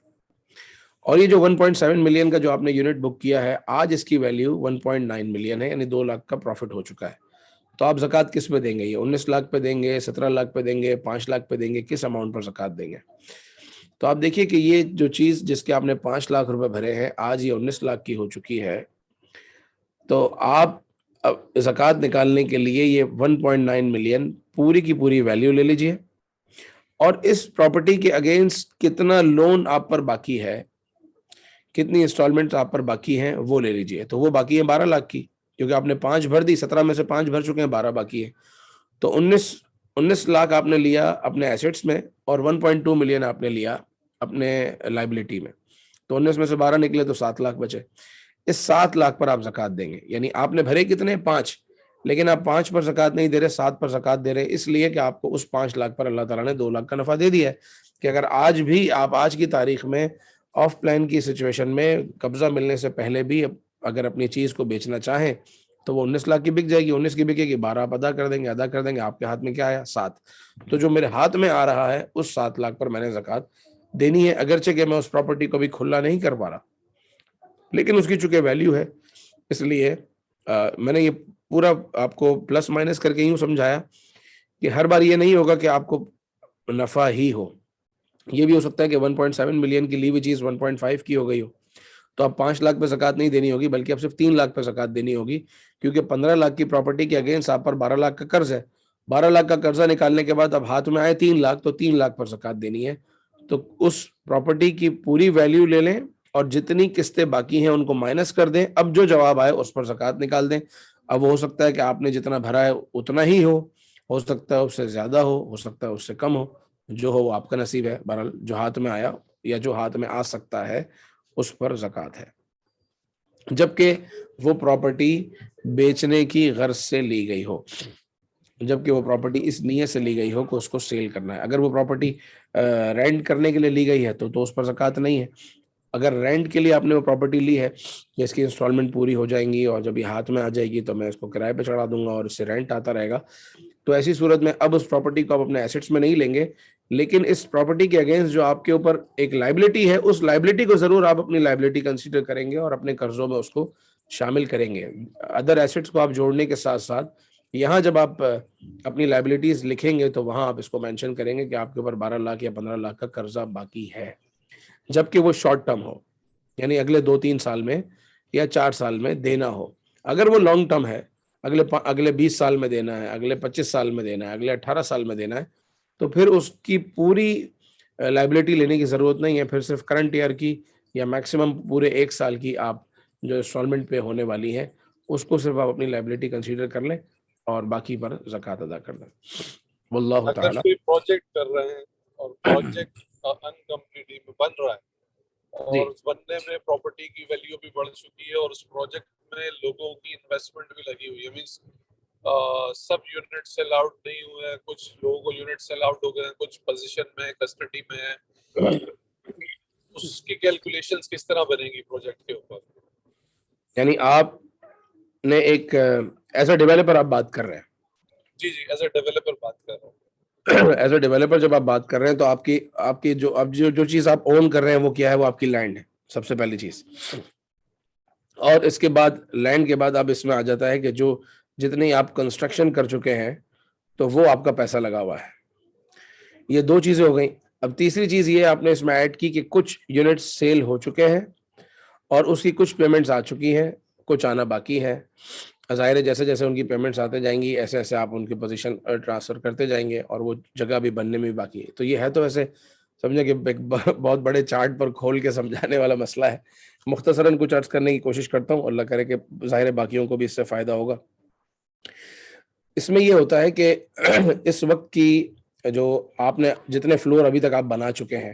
اور یہ جو 1.7 ملین کا جو آپ نے یونٹ بک کیا ہے، آج اس کی ویلیو 1.9 ملین ہے، یعنی 2 لاکھ کا پروفٹ ہو چکا ہے. تو آپ زکوٰۃ کس پہ دیں گے؟ یہ 19 لاکھ پہ دیں گے، 17 لاکھ پہ دیں گے، 5 لاکھ پہ دیں گے؟ کس اماؤنٹ پر زکوٰۃ دیں گے؟ تو آپ دیکھیے کہ یہ جو چیز جس کے آپ نے 5 لاکھ روپے بھرے ہیں، آج یہ 19 لاکھ کی ہو چکی ہے. تو آپ زکوٰۃ نکالنے کے لیے یہ 1.9 ملین پوری کی پوری ویلیو لے لیجئے، اور اس پراپرٹی کے اگینسٹ کتنا لون آپ پر باقی ہے، کتنی انسٹالمنٹ آپ پر باقی ہیں، وہ لے لیجئے. تو وہ باقی ہیں 12 لاکھ کی، کیونکہ آپ نے 5 بھر دی، 17 میں سے 5 بھر چکے ہیں، 12 باقی ہیں. تو 19 لاکھ آپ نے لیا اپنے ایسٹس میں، اور 1.2 ملین آپ نے لیا اپنے لائبلٹی میں. تو 19 میں سے 12 نکلے تو 7 لاکھ بچے. اس 7 لاکھ پر آپ زکوٰۃ دیں گے. یعنی آپ نے بھرے کتنے؟ 5، لیکن آپ 5 پر زکوٰۃ نہیں دے رہے، 7 پر زکوٰۃ دے رہے، اس لیے کہ آپ کو اس 5 لاکھ پر اللہ تعالیٰ نے 2 لاکھ کا نفع دے دیا ہے. کہ اگر آج بھی آپ آج کی تاریخ میں آف پلان کی سچویشن میں قبضہ ملنے سے پہلے بھی اگر اپنی چیز کو بیچنا چاہیں تو وہ 19 لاکھ کی بک جائے گی. 19 کی بکے گی، 12 آپ ادا کر دیں گے. آپ کے ہاتھ میں کیا آیا؟ 7. تو جو میرے ہاتھ میں آ رہا ہے اس 7 لاکھ پر میں نے زکوٰۃ دینی ہے، اگرچہ کہ میں اس پراپرٹی کو بھی کھلا نہیں کر پا رہا، لیکن اس کی چونکہ ویلیو ہے، اس لیے میں نے یہ پورا آپ کو پلس مائنس کر کے یوں سمجھایا کہ ہر بار یہ نہیں ہوگا کہ آپ کو نفع ہی ہو. یہ بھی ہو سکتا ہے کہ 1.7 ملین کی لی ہوئی چیز 1.5 کی ہو گئی ہو، تو اب 5 لاکھ پہ زکوٰۃ نہیں دینی ہوگی، بلکہ اب صرف 3 لاکھ پہ زکوٰۃ دینی ہوگی، کیونکہ 15 لاکھ کی پراپرٹی کے اگینسٹ آپ پر 12 لاکھ کا قرض ہے. 12 لاکھ کا قرضہ نکالنے کے بعد اب ہاتھ میں آئے 3 لاکھ، تو 3 لاکھ پر زکوٰۃ دینی ہے. تو اس پراپرٹی کی پوری ویلیو لے لیں اور جتنی قسطیں باقی ہیں ان کو مائنس کر دیں. اب جو جواب آئے اس پر زکوٰۃ نکال دیں. اب ہو سکتا ہے کہ آپ نے جتنا بھرا ہے اتنا ہی ہو سکتا ہے اس سے زیادہ ہو سکتا ہے اس سے کم ہو. جو ہو وہ آپ کا نصیب ہے. بہرحال جو ہاتھ میں آیا یا جو ہاتھ میں آ سکتا ہے اس پر زکوٰۃ ہے. جبکہ وہ پراپرٹی بیچنے کی غرض سے لی گئی ہو، جبکہ وہ پراپرٹی اس نیت سے لی گئی ہو کہ اس کو سیل کرنا ہے. اگر وہ پراپرٹی رینٹ کرنے کے لیے لی گئی ہے تو اس پر زکوٰۃ نہیں ہے. اگر رینٹ کے لیے آپ نے وہ پراپرٹی لی ہے کہ اس کی انسٹالمنٹ پوری ہو جائیں گی اور جب یہ ہاتھ میں آ جائے گی تو میں اس کو کرائے پہ چڑھا دوں گا اور اس سے رینٹ آتا رہے گا، تو ایسی صورت میں اب اس پراپرٹی کو آپ اپنے ایسٹس میں نہیں لیں گے، لیکن اس پراپرٹی کے اگینسٹ جو آپ کے اوپر ایک لائبلٹی ہے، اس لائبلٹی کو ضرور آپ اپنی لائبلٹی کنسیڈر کریں گے اور اپنے قرضوں میں اس کو شامل کریں گے. ادر ایسٹس کو آپ جوڑنے کے ساتھ ساتھ یہاں جب آپ اپنی لائبلٹیز لکھیں گے تو وہاں آپ اس کو مینشن کریں گے کہ آپ کے اوپر 12 لاکھ یا 15 لاکھ کا قرضہ باقی ہے، جبکہ وہ شارٹ ٹرم ہو، یعنی اگلے 2-3 سال میں یا 4 سال میں دینا ہو۔ اگر وہ لانگ ٹرم ہے، اگلے 20 سال میں دینا ہے، اگلے 25 سال میں دینا ہے، اگلے 18 سال میں دینا ہے، تو پھر اس کی پوری لائبلٹی لینے کی ضرورت نہیں ہے، پھر صرف کرنٹ ایئر کی یا میکسیمم پورے 1 سال کی آپ جو انسٹالمنٹ پہ ہونے والی ہے اس کو صرف آپ اپنی لائبلٹی کنسیڈر کر لیں اور باقی پر زکوٰۃ ادا کر دیں۔ واللہ اگر تعالی کوئی پروجیکٹ کر رہے ہیں اور پروجیکٹ انکمپلیٹ بن رہا ہے جی اور اس بننے میں پراپرٹی کی ویلیو بھی بڑھ چکی ہے اور اس پروجیکٹ میں لوگوں کی انویسٹمنٹ بھی لگی ہوئی ہے، means sub unit sell out نہیں ہوئے ہیں، کچھ لوگوں کو یونٹ سیل آؤٹ ہو گئے ہیں، کچھ پوزیشن میں کسٹڈی میں ہے، اس کی کیلکولیشنز کس طرح بنے گی پروجیکٹ کے اوپر؟ یعنی آپ نے ایک ایز اے ڈیولپر آپ بات کر رہے ہیں، جی ایز اے ڈیولپر بات کر رہا ہوں۔ ایز اے ڈیولپر جب آپ بات کر رہے ہیں تو آپ کی جو چیز آپ اون کر رہے ہیں وہ کیا ہے؟ وہ آپ کی لینڈ ہے سب سے پہلی چیز، اور اس کے بعد لینڈ کے بعد اب اس میں آ جاتا ہے کہ جو جتنی آپ کنسٹرکشن کر چکے ہیں تو وہ آپ کا پیسہ لگا ہوا ہے۔ یہ 2 چیزیں ہو گئیں۔ اب تیسری چیز یہ آپ نے اس میں ایڈ کی کہ کچھ یونٹ سیل ہو چکے ہیں اور اس کی کچھ پیمنٹس آ چکی ہیں، کچھ آنا باقی ہے۔ ظاہر ہے جیسے جیسے ان کی پیمنٹس آتے جائیں گی ایسے ایسے آپ ان کی پوزیشن ٹرانسفر کرتے جائیں گے اور وہ جگہ بھی بننے میں بھی باقی ہے۔ تو یہ ہے تو ویسے سمجھے کہ ایک بہت بڑے چارٹ پر کھول کے سمجھانے والا مسئلہ ہے، مختصراً کچھ عرض کرنے کی کوشش کرتا ہوں، اللہ کرے کہ ظاہر ہے باقیوں کو بھی اس سے فائدہ ہوگا۔ اس میں یہ ہوتا ہے کہ اس وقت کی جو آپ نے جتنے فلور ابھی تک آپ بنا چکے ہیں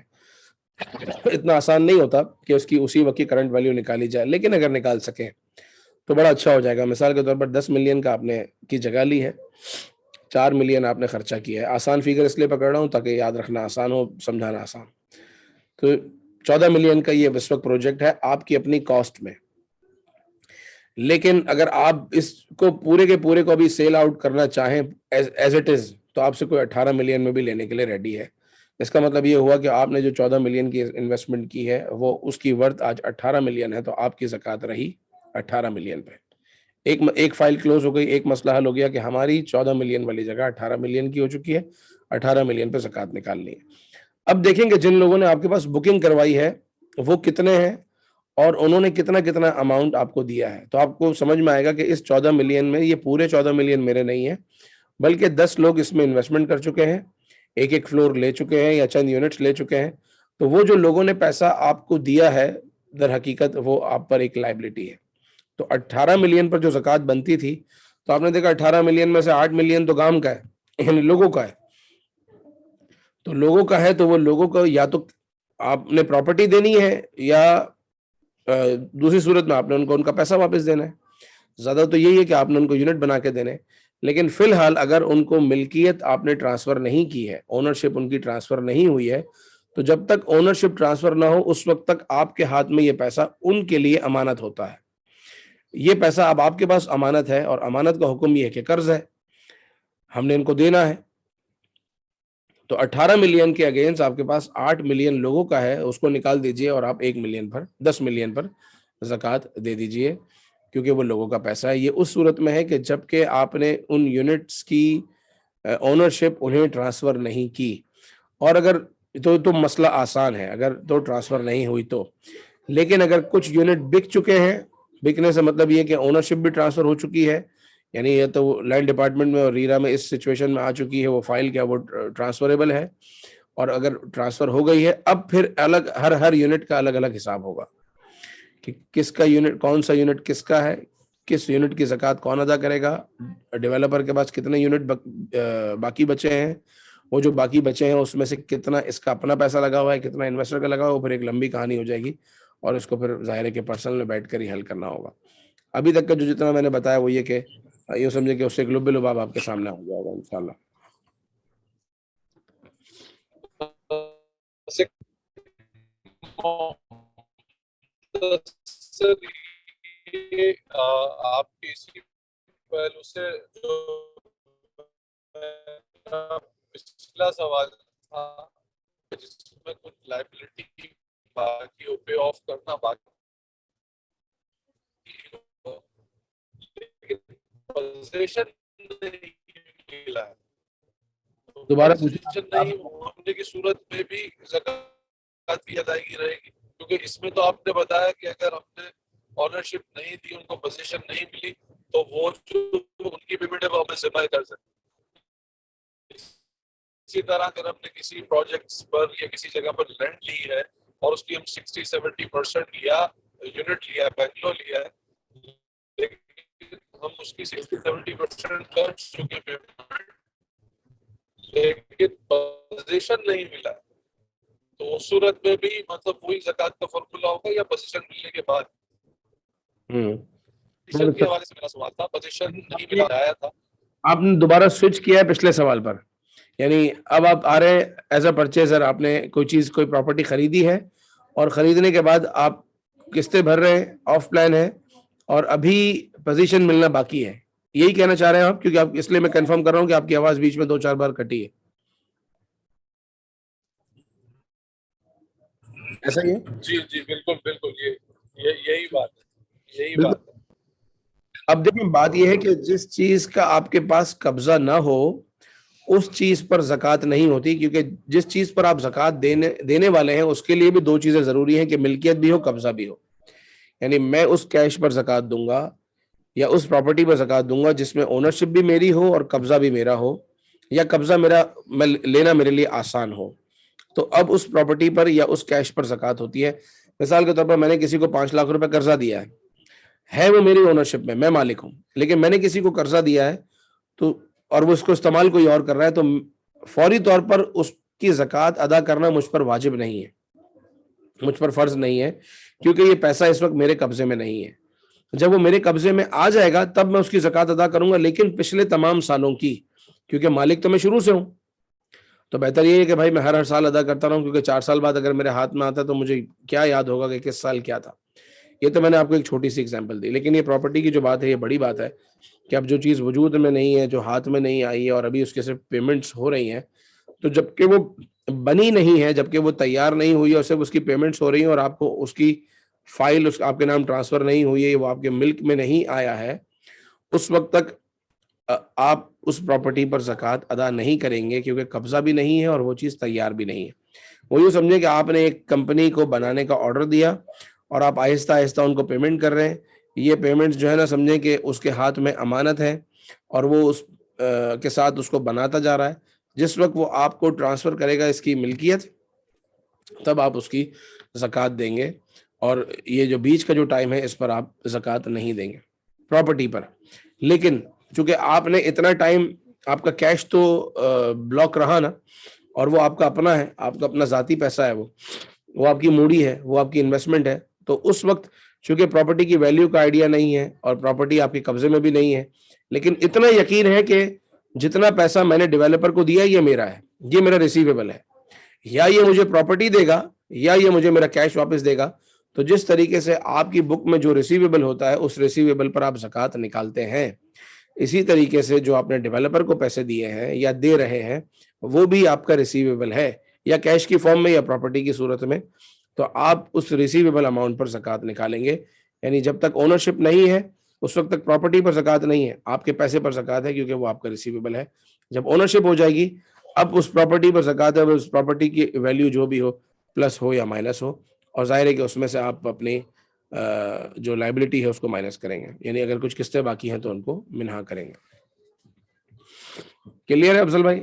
اتنا آسان نہیں ہوتا کہ اس کی اسی وقت کی کرنٹ ویلیو نکالی جائے، لیکن اگر نکال سکیں تو بڑا اچھا ہو جائے گا۔ مثال کے طور پر 10 ملین کا آپ نے کی جگہ لی ہے، 4 ملین آپ نے خرچہ کیا ہے، آسان فیگر اس لیے پکڑ رہا ہوں تاکہ یاد رکھنا آسان ہو، سمجھانا آسان۔ تو 14 ملین کا یہ اس وقت پروجیکٹ ہے آپ کی اپنی کاسٹ میں، لیکن اگر آپ اس کو پورے کے پورے کو ابھی سیل آؤٹ کرنا چاہیں ایز اٹ از تو آپ سے کوئی 18 ملین میں بھی لینے کے لیے ریڈی ہے۔ اس کا مطلب یہ ہوا کہ آپ نے جو 14 ملین کی انویسٹمنٹ کی ہے وہ اس کی ورتھ آج 18 ملین ہے، تو آپ کی زکوٰۃ رہی 18 ملین پہ۔ ایک فائل کلوز ہو گئی، ایک مسئلہ حل ہو گیا کہ ہماری 14 ملین والی جگہ 18 ملین کی ہو چکی ہے، 18 ملین پہ زکوٰۃ نکالنی ہے۔ اب دیکھیں کہ جن لوگوں نے آپ کے پاس بکنگ کروائی ہے وہ کتنے ہیں اور انہوں نے کتنا اماؤنٹ آپ کو دیا ہے، تو آپ کو سمجھ میں آئے گا کہ اس 14 ملین میں یہ پورے 14 ملین میرے نہیں ہیں، بلکہ 10 لوگ اس میں انویسٹمنٹ کر چکے ہیں، ایک فلور لے چکے ہیں یا چند یونٹس لے چکے ہیں، تو وہ جو لوگوں نے پیسہ آپ کو دیا ہے در حقیقت وہ آپ پر ایک لائبلٹی ہے۔ تو 18 ملین پر جو زکوٰۃ بنتی تھی تو آپ نے دیکھا 18 ملین میں سے 8 ملین تو گام کا ہے، یعنی لوگوں کا ہے، تو لوگوں کا ہے تو وہ لوگوں کو یا تو آپ نے پراپرٹی دینی ہے یا دوسری صورت میں آپ نے ان کا پیسہ واپس دینا ہے۔ زیادہ تو یہی ہے کہ آپ نے ان کو یونٹ بنا کے دینے، لیکن فی الحال اگر ان کو ملکیت آپ نے ٹرانسفر نہیں کی ہے، اونرشپ ان کی ٹرانسفر نہیں ہوئی ہے، تو جب تک اونرشپ ٹرانسفر نہ ہو اس وقت تک آپ کے ہاتھ میں یہ پیسہ ان کے لیے امانت ہوتا ہے۔ یہ پیسہ اب آپ کے پاس امانت ہے، اور امانت کا حکم یہ ہے کہ قرض ہے، ہم نے ان کو دینا ہے۔ تو 18 ملین کے اگینسٹ آپ کے پاس 8 ملین لوگوں کا ہے، اس کو نکال دیجئے اور آپ 1 ملین پر 10 ملین پر زکوٰۃ دے دیجئے، کیونکہ وہ لوگوں کا پیسہ ہے۔ یہ اس صورت میں ہے کہ جب کہ آپ نے ان یونٹس کی اونرشپ انہیں ٹرانسفر نہیں کی، اور اگر تو مسئلہ آسان ہے اگر تو ٹرانسفر نہیں ہوئی تو، لیکن اگر کچھ یونٹ بک چکے ہیں، بکنے سے مطلب یہ کہ اونرشپ بھی ٹرانسفر ہو چکی ہے، یعنی یہ تو لینڈ ڈپارٹمنٹ میں اور ریرا میں اس سچویشن میں آ چکی ہے، وہ فائل کیا وہ ٹرانسفریبل ہے، اور اگر ٹرانسفر ہو گئی ہے اب پھر الگ ہر یونٹ کا الگ الگ حساب ہوگا کہ کس کا یونٹ، کون سا یونٹ کس کا ہے، کس یونٹ کی زکوٰۃ کون ادا کرے گا، ڈیولپر کے پاس کتنے یونٹ باقی بچے ہیں، وہ جو باقی بچے ہیں اس میں سے کتنا اس کا اپنا پیسہ لگا ہوا ہے، کتنا انویسٹر کا لگا ہوا ہے، پھر ایک لمبی کہانی ہو جائے گی اور اس کو پھر ظاہر ہے کہ پرسنل میں بیٹھ کر ہی حل کرنا ہوگا۔ ابھی تک کا جو جتنا میں نے بتایا وہ یہ کہ یہ سمجھے کہ اس سے ایک لب لباب آپ کے سامنے ہو جائے گا انشاءاللہ۔ آپ کی اسی پہلو سے جو پچھلا سوال تھا جس میں کچھ لائبلٹی باقی پے آف کرنا باقی، لیکن پوزیشن ملا ہے. دوبارہ پوزیشن نہیں ہونے کی صورت میں بھی زکوٰۃ کی ادائیگی رہے گی, کیونکہ اس میں تو آپ نے بتایا کہ اگر ہم نے آنرشپ نہیں دی, ان کو پوزیشن نہیں ملی, تو وہ جو ان کی پیمنٹ ہے وہ ہمیں ذمہ کر سکتے. اسی طرح اگر ہم نے کسی پروجیکٹس پر یا کسی جگہ پر لینڈ لی ہے اور اس کی ہم 60-70% یا یونٹ لیا ہے, بینگلو لیا ہے, لیکن ہم اس کی 60-70% کر چکے پیمنٹ, لیکن پوزیشن نہیں ملا, تو اس صورت میں بھی مطلب وہی زکوٰۃ کا فارمولا ہوگا یا پوزیشن ملنے کے بعد؟ پوزیشن کے حوالے سے میرا سوال تھا, پوزیشن نہیں ملا آیا تھا. آپ نے دوبارہ سوئچ کیا ہے پچھلے سوال پر, یعنی اب آپ آ رہے ہیں ایز اے پرچیزر, آپ نے کوئی چیز کوئی پراپرٹی خریدی ہے اور خریدنے کے بعد آپ قسطیں بھر رہے ہیں, آف پلان ہے, اور ابھی پوزیشن ملنا باقی ہے, یہی کہنا چاہ رہے ہیں آپ؟ کیونکہ آپ اس لیے میں کنفرم کر رہا ہوں کہ آپ کی آواز بیچ میں 2-4 بار کٹی ہے, ایسا ہی ہے؟ جی جی بالکل بالکل, یہی بات ہے, یہی بالکل. بات ہے. اب دیکھیں بات یہ ہے کہ جس چیز کا آپ کے پاس قبضہ نہ ہو اس چیز پر زکوٰۃ نہیں ہوتی, کیونکہ جس چیز پر آپ زکوٰۃ دینے والے ہیں اس کے لیے بھی 2 چیزیں ضروری ہیں کہ ملکیت بھی ہو, قبضہ بھی ہو. یعنی میں اس کیش پر زکوٰۃ دوں گا یا اس پراپرٹی پر زکوٰۃ دوں گا جس میں اونرشپ بھی میری ہو اور قبضہ بھی میرا ہو, یا قبضہ میں لینا میرے لیے آسان ہو, تو اب اس پراپرٹی پر یا اس کیش پر زکوٰۃ ہوتی ہے. مثال کے طور پر میں نے کسی کو 5 لاکھ روپے قرضہ دیا ہے وہ میری اونرشپ میں, میں مالک ہوں, لیکن میں نے کسی کو قرضہ دیا ہے تو اور وہ اس کو استعمال کوئی اور کر رہا ہے, تو فوری طور پر اس کی زکوٰۃ ادا کرنا مجھ پر واجب نہیں ہے, مجھ پر فرض نہیں ہے, کیونکہ یہ پیسہ اس وقت میرے قبضے میں نہیں ہے. جب وہ میرے قبضے میں آ جائے گا تب میں اس کی زکوٰۃ ادا کروں گا, لیکن پچھلے تمام سالوں کی, کیونکہ مالک تو میں شروع سے ہوں, تو بہتر یہ ہے کہ بھائی میں ہر سال ادا کرتا رہوں, کیونکہ 4 سال بعد اگر میرے ہاتھ میں آتا ہے تو مجھے کیا یاد ہوگا کہ کس سال کیا تھا. یہ تو میں نے آپ کو ایک چھوٹی سی ایگزامپل دی, لیکن یہ پراپرٹی کی جو بات ہے یہ بڑی بات ہے کہ اب جو چیز وجود میں نہیں ہے, جو ہاتھ میں نہیں آئی ہے اور ابھی اس کے صرف پیمنٹس ہو رہی ہیں, تو جبکہ وہ بنی نہیں ہے, جبکہ وہ تیار نہیں ہوئی ہے اور صرف اس کی پیمنٹس ہو رہی ہیں اور آپ کو اس کی فائل آپ کے نام ٹرانسفر نہیں ہوئی ہے, وہ آپ کے ملک میں نہیں آیا ہے, اس وقت تک آپ اس پراپرٹی پر زکوٰۃ ادا نہیں کریں گے, کیونکہ قبضہ بھی نہیں ہے اور وہ چیز تیار بھی نہیں ہے. وہ یوں سمجھیں کہ آپ نے ایک کمپنی کو بنانے کا آرڈر دیا اور آپ آہستہ آہستہ ان کو پیمنٹ کر رہے ہیں. یہ پیمنٹ جو ہے نا, سمجھیں کہ اس کے ہاتھ میں امانت ہے اور وہ اس کے ساتھ اس کو بناتا جا رہا ہے. جس وقت وہ آپ کو ٹرانسفر کرے گا اس کی ملکیت, تب آپ اس کی زکوٰۃ دیں گے, اور یہ جو بیچ کا جو ٹائم ہے اس پر آپ زکوٰۃ نہیں دیں گے پراپرٹی پر. لیکن چونکہ آپ نے اتنا ٹائم, آپ کا کیش تو بلاک رہا نا, اور وہ آپ کا اپنا ہے, آپ کا اپنا ذاتی پیسہ ہے, وہ آپ کی موڑی ہے, وہ آپ کی انویسٹمنٹ ہے, تو اس وقت چونکہ پراپرٹی کی ویلیو کا آئیڈیا نہیں ہے اور پراپرٹی آپ کے قبضے میں بھی نہیں ہے, لیکن اتنا یقین ہے کہ جتنا پیسہ میں نے ڈیولپر کو دیا یہ میرا ہے, یہ میرا ریسیویبل ہے, یا یہ مجھے پراپرٹی دے گا یا یہ مجھے میرا کیش واپس دے گا. تو جس طریقے سے آپ کی بک میں جو ریسیویبل ہوتا ہے اس ریسیویبل پر آپ زکوٰۃ نکالتے ہیں, اسی طریقے سے جو آپ نے ڈیولپر کو پیسے دیے ہیں یا دے رہے ہیں وہ بھی آپ کا ریسیویبل ہے, یا کیش کی فارم میں یا پراپرٹی کی صورت میں, تو آپ اس ریسیویبل اماؤنٹ پر زکوٰۃ نکالیں گے. یعنی جب تک اونرشپ نہیں ہے اس وقت تک پراپرٹی پر زکوٰۃ نہیں ہے, آپ کے پیسے پر زکوٰۃ ہے کیونکہ وہ آپ کا ریسیویبل ہے. جب اونرشپ ہو جائے گی اب اس پراپرٹی پر زکوٰۃ ہے, اس پراپرٹی کی ویلیو جو بھی ہو, پلس ہو یا مائنس ہو, اور ظاہر ہے کہ اس میں سے آپ اپنی جو لائبلٹی ہے اس کو مائنس کریں گے, یعنی اگر کچھ قسطیں باقی ہیں تو ان کو منہا کریں گے. کلیئر ہے افضل بھائی؟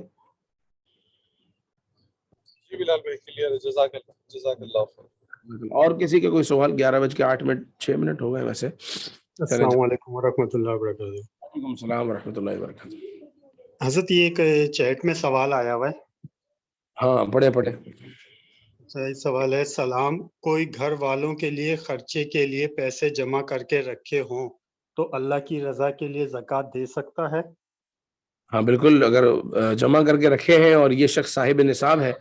جی بلال بھائی کلیئر ہے, جزاک اللہ خیر. اور کسی کا کوئی سوال؟ 11:08 ہو گئے ویسے. السلام علیکم ورحمۃ اللہ وبرکاتہ. وعلیکم السلام ورحمۃ اللہ وبرکاتہ. حضرت یہ ایک چیٹ میں سوال آیا ہوا ہے. ہاں پڑھے. صحیح سوال ہے. سلام, کوئی گھر والوں کے لیے خرچے کے لیے پیسے جمع کر کے رکھے ہوں تو اللہ کی رضا کے لیے زکوٰۃ دے سکتا ہے؟ ہاں بالکل, اگر جمع کر کے رکھے ہیں اور یہ شخص صاحب نصاب ہے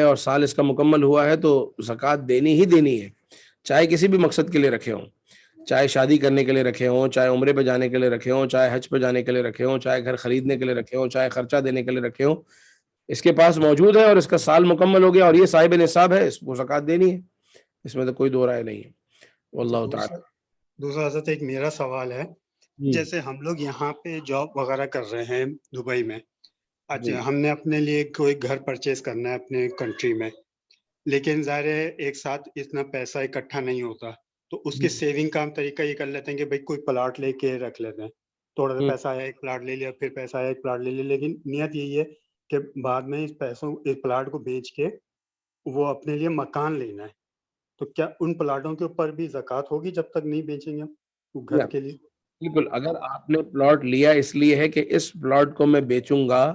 اور سال اس کا مکمل ہوا ہے تو زکوٰۃ دینی ہی دینی ہے, چاہے کسی بھی مقصد کے لیے رکھے ہوں, چاہے شادی کرنے کے لیے رکھے ہوں, چاہے عمرے پہ جانے کے لیے رکھے ہوں, چاہے حج پہ جانے کے لیے رکھے ہوں, چاہے گھر خریدنے کے لیے رکھے ہوں, چاہے خرچہ دینے کے لیے رکھے ہوں, اس کے پاس موجود ہے اور اس کا سال مکمل ہو گیا اور یہ صاحب نصاب ہے, اس کو زکوٰۃ دینی ہے, اس میں تو کوئی دو رائے نہیں ہے. واللہ تعالی. دوسرا حضرت ایک میرا سوال ہے, جیسے ہم لوگ یہاں پہ جاب وغیرہ کر رہے ہیں دبئی میں، اچھا ہم نے اپنے لیے کوئی گھر پرچیز کرنا ہے اپنے کنٹری میں، لیکن ظاہر ہے ایک ساتھ اتنا پیسہ اکٹھا نہیں ہوتا، تو اس کے سیونگ کا ہم طریقہ یہ کر لیتے ہیں کہ بھائی کوئی پلاٹ لے کے رکھ لیتے ہیں، تھوڑا سا پیسہ آیا ایک پلاٹ لے لیا، پھر پیسہ آیا ایک پلاٹ لے لیا، لیکن نیت یہی ہے کہ بعد میں اس پیسوں اس پلاٹ کو بیچ کے وہ اپنے لیے مکان لینا ہے، تو کیا ان پلاٹوں کے اوپر بھی زکوٰۃ ہوگی جب تک نہیں بیچیں گے ہم گھر کے لیے؟ بالکل، اگر آپ نے پلاٹ لیا اس لیے ہے کہ اس پلاٹ کو میں بیچوں گا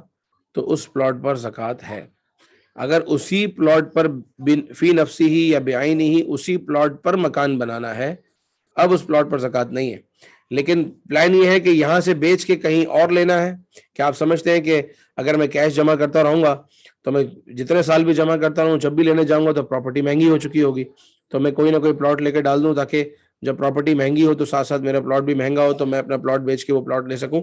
تو اس پلاٹ پر زکوٰۃ ہے. اگر اسی پلاٹ پر فی نفسی ہی یا بعینی ہی اسی پلاٹ پر مکان بنانا ہے، اب اس پلاٹ پر زکوٰۃ نہیں ہے. لیکن پلان یہ ہے کہ یہاں سے بیچ کے کہیں اور لینا ہے. کیا آپ سمجھتے ہیں کہ اگر میں کیش جمع کرتا رہوں گا تو میں جتنے سال بھی جمع کرتا رہوں، جب بھی لینے جاؤں گا تو پراپرٹی مہنگی ہو چکی ہوگی، تو میں کوئی نہ کوئی پلاٹ لے کے ڈال دوں تاکہ جب پراپرٹی مہنگی ہو تو ساتھ ساتھ میرا پلاٹ بھی مہنگا ہو تو میں اپنا پلاٹ بیچ کے وہ پلاٹ لے سکوں.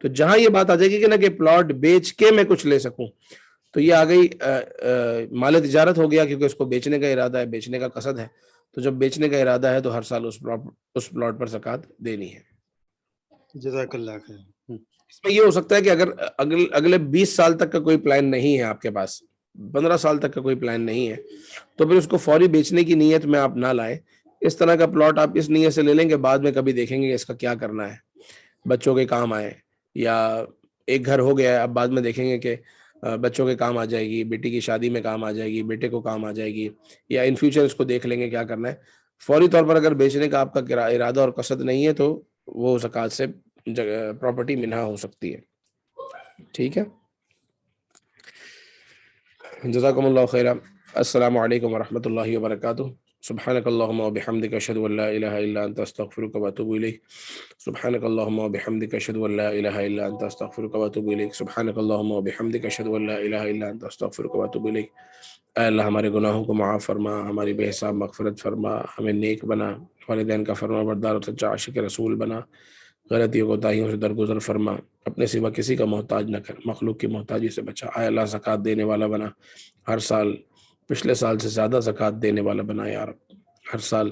تو جہاں یہ بات آ جائے گی کہ نا کہ پلاٹ بیچ کے میں کچھ لے سکوں، تو یہ آ گئی مال تجارت ہو گیا، کیونکہ اس کو بیچنے کا ارادہ ہے، بیچنے کا قصد ہے. تو جب بیچنے کا ارادہ ہے تو ہر سال اس پلاٹ پر زکوٰۃ دینی ہے. جزاک اللہ خیر. اس میں یہ ہو سکتا ہے کہ اگر اگلے 20 سال تک کا کوئی پلان نہیں ہے آپ کے پاس، 15 سال تک کا کوئی پلان نہیں ہے، تو پھر اس کو فوری بیچنے کی نیت میں آپ نہ لائیں. اس طرح کا پلاٹ آپ اس نیت سے لے لیں کہ بعد میں کبھی دیکھیں گے اس کا کیا کرنا ہے، بچوں کے کام آئے، یا ایک گھر ہو گیا ہے اب بعد میں دیکھیں گے کہ بچوں کے کام آ جائے گی، بیٹی کی شادی میں کام آ جائے گی، بیٹے کو کام آ جائے گی، یا ان فیوچر اس کو دیکھ لیں گے کیا کرنا ہے. فوری طور پر اگر بیچنے کا آپ کا ارادہ اور قصد نہیں ہے تو وہ زکوٰۃ سے پراپرٹی منہا ہو سکتی ہے. ٹھیک ہے، جزاکم اللہ خیرا. السلام علیکم ورحمۃ اللہ وبرکاتہ. سبحانک اللہم وبحمدک اشہد ان لا الہ الا انت استغفرک واتوب الیک. سبحانک اللہم وبحمدک اشہد ان لا الہ الا انت استغفرک واتوب الیک. سبحانک اللہم وبحمدک اشہد ان لا الہ الا انت استغفرک واتوب الیک. اے اللہ ہمارے گناہوں کو معاف فرما، ہماری بے حساب مغفرت فرما، ہمیں نیک بنا، والدین کا فرما بردار اور سچا عاشق رسول بنا، غلطیوں کوتاہیوں سے درگزر فرما، اپنے سوا کسی کا محتاج نہ کر، مخلوق کی محتاجی سے بچا. اے اللہ زکوٰۃ دینے والا بنا، ہر سال پچھلے سال سے زیادہ زکوٰۃ دینے والا بنا یا رب، ہر سال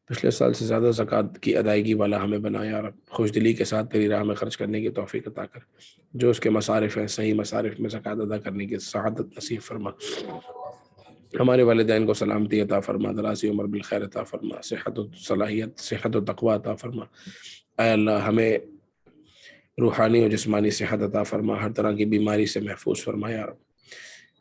پچھلے سال سے زیادہ زکوٰۃ کی ادائیگی والا ہمیں بنا یا رب. خوش دلی کے ساتھ تیری راہ میں خرچ کرنے کی توفیق عطا کر، جو اس کے مصارف ہیں صحیح مصارف میں زکوٰۃ ادا کرنے کی سعادت نصیب فرما. ہمارے والدین کو سلامتی عطا فرما، دراز عمر بالخیر عطا فرما، صحت و صلاحیت، صحت و تقوی عطا فرما. اے اللہ ہمیں روحانی و جسمانی صحت عطا فرما، ہر طرح کی بیماری سے محفوظ فرما یا رب.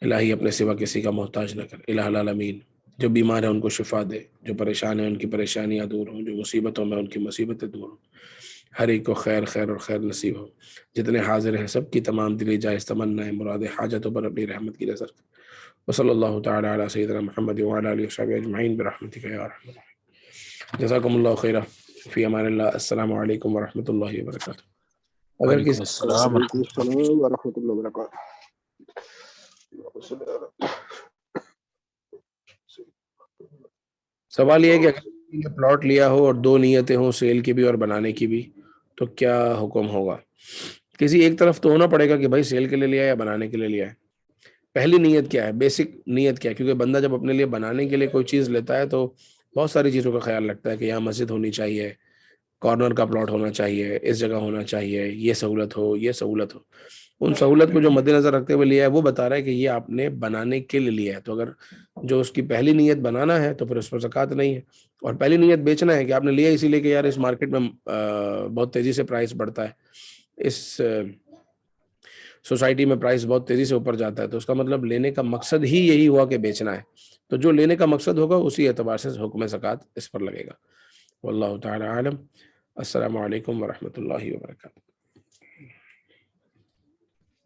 الہی اپنے سوا کسی کا محتاج نہ کر. الہ العالمین جو بیمار ہیں ان کو شفا دے، جو پریشان ہیں ان کی پریشانیاں دور ہوں، جو مصیبتوں میں ان کی مصیبتیں دور ہوں. ہر ایک کو خیر خیر اور خیر نصیب ہو. جتنے حاضر ہیں سب کی تمام دلی جائز تمنائیں، مراد حاجتوں پر اپنی رحمت کی نظر کر. وصلی اللہ تعالی علی سیدنا محمد وعلی آلہ وصحبہ اجمعین برحمتک یا ارحم الراحمین. جزاکم اللہ خیرا. فی امان اللہ. السلام علیکم ورحمۃ اللہ وبرکاتہ. اگر وعلیکم کسی السلام وعلیکم السلام ورحمۃ اللہ وبرکاتہ. سوال یہ ہے کہ اگر پلاٹ لیا ہو اور دو نیتیں ہوں، سیل کی بھی اور بنانے کی بھی، تو کیا حکم ہوگا؟ کسی ایک طرف تو ہونا پڑے گا کہ بھائی سیل کے لیے لیا ہے یا بنانے کے لیے لیا ہے. پہلی نیت کیا ہے، بیسک نیت کیا ہے؟ کیونکہ بندہ جب اپنے لیے بنانے کے لیے کوئی چیز لیتا ہے تو بہت ساری چیزوں کا خیال رکھتا ہے کہ یہاں مسجد ہونی چاہیے، کارنر کا پلاٹ ہونا چاہیے، اس جگہ ہونا چاہیے، یہ سہولت ہو، یہ سہولت ہو. ان سہولت کو جو مد نظر رکھتے ہوئے لیا ہے وہ بتا رہا ہے کہ یہ آپ نے بنانے کے لیے لیا ہے. تو اگر جو اس کی پہلی نیت بنانا ہے تو پھر اس پر زکوٰۃ نہیں ہے، اور پہلی نیت بیچنا ہے کہ آپ نے لیا اسی لیے کہ یار اس مارکیٹ میں بہت تیزی سے پرائس بڑھتا ہے، اس سوسائٹی میں پرائس بہت تیزی سے اوپر جاتا ہے، تو اس کا مطلب لینے کا مقصد ہی یہی ہوا کہ بیچنا ہے. تو جو لینے کا مقصد ہوگا اسی اعتبار سے حکم زکوٰۃ اس پر لگے گا. واللہ تعالی عالم. السلام علیکم ورحمۃ اللہ وبرکاتہ.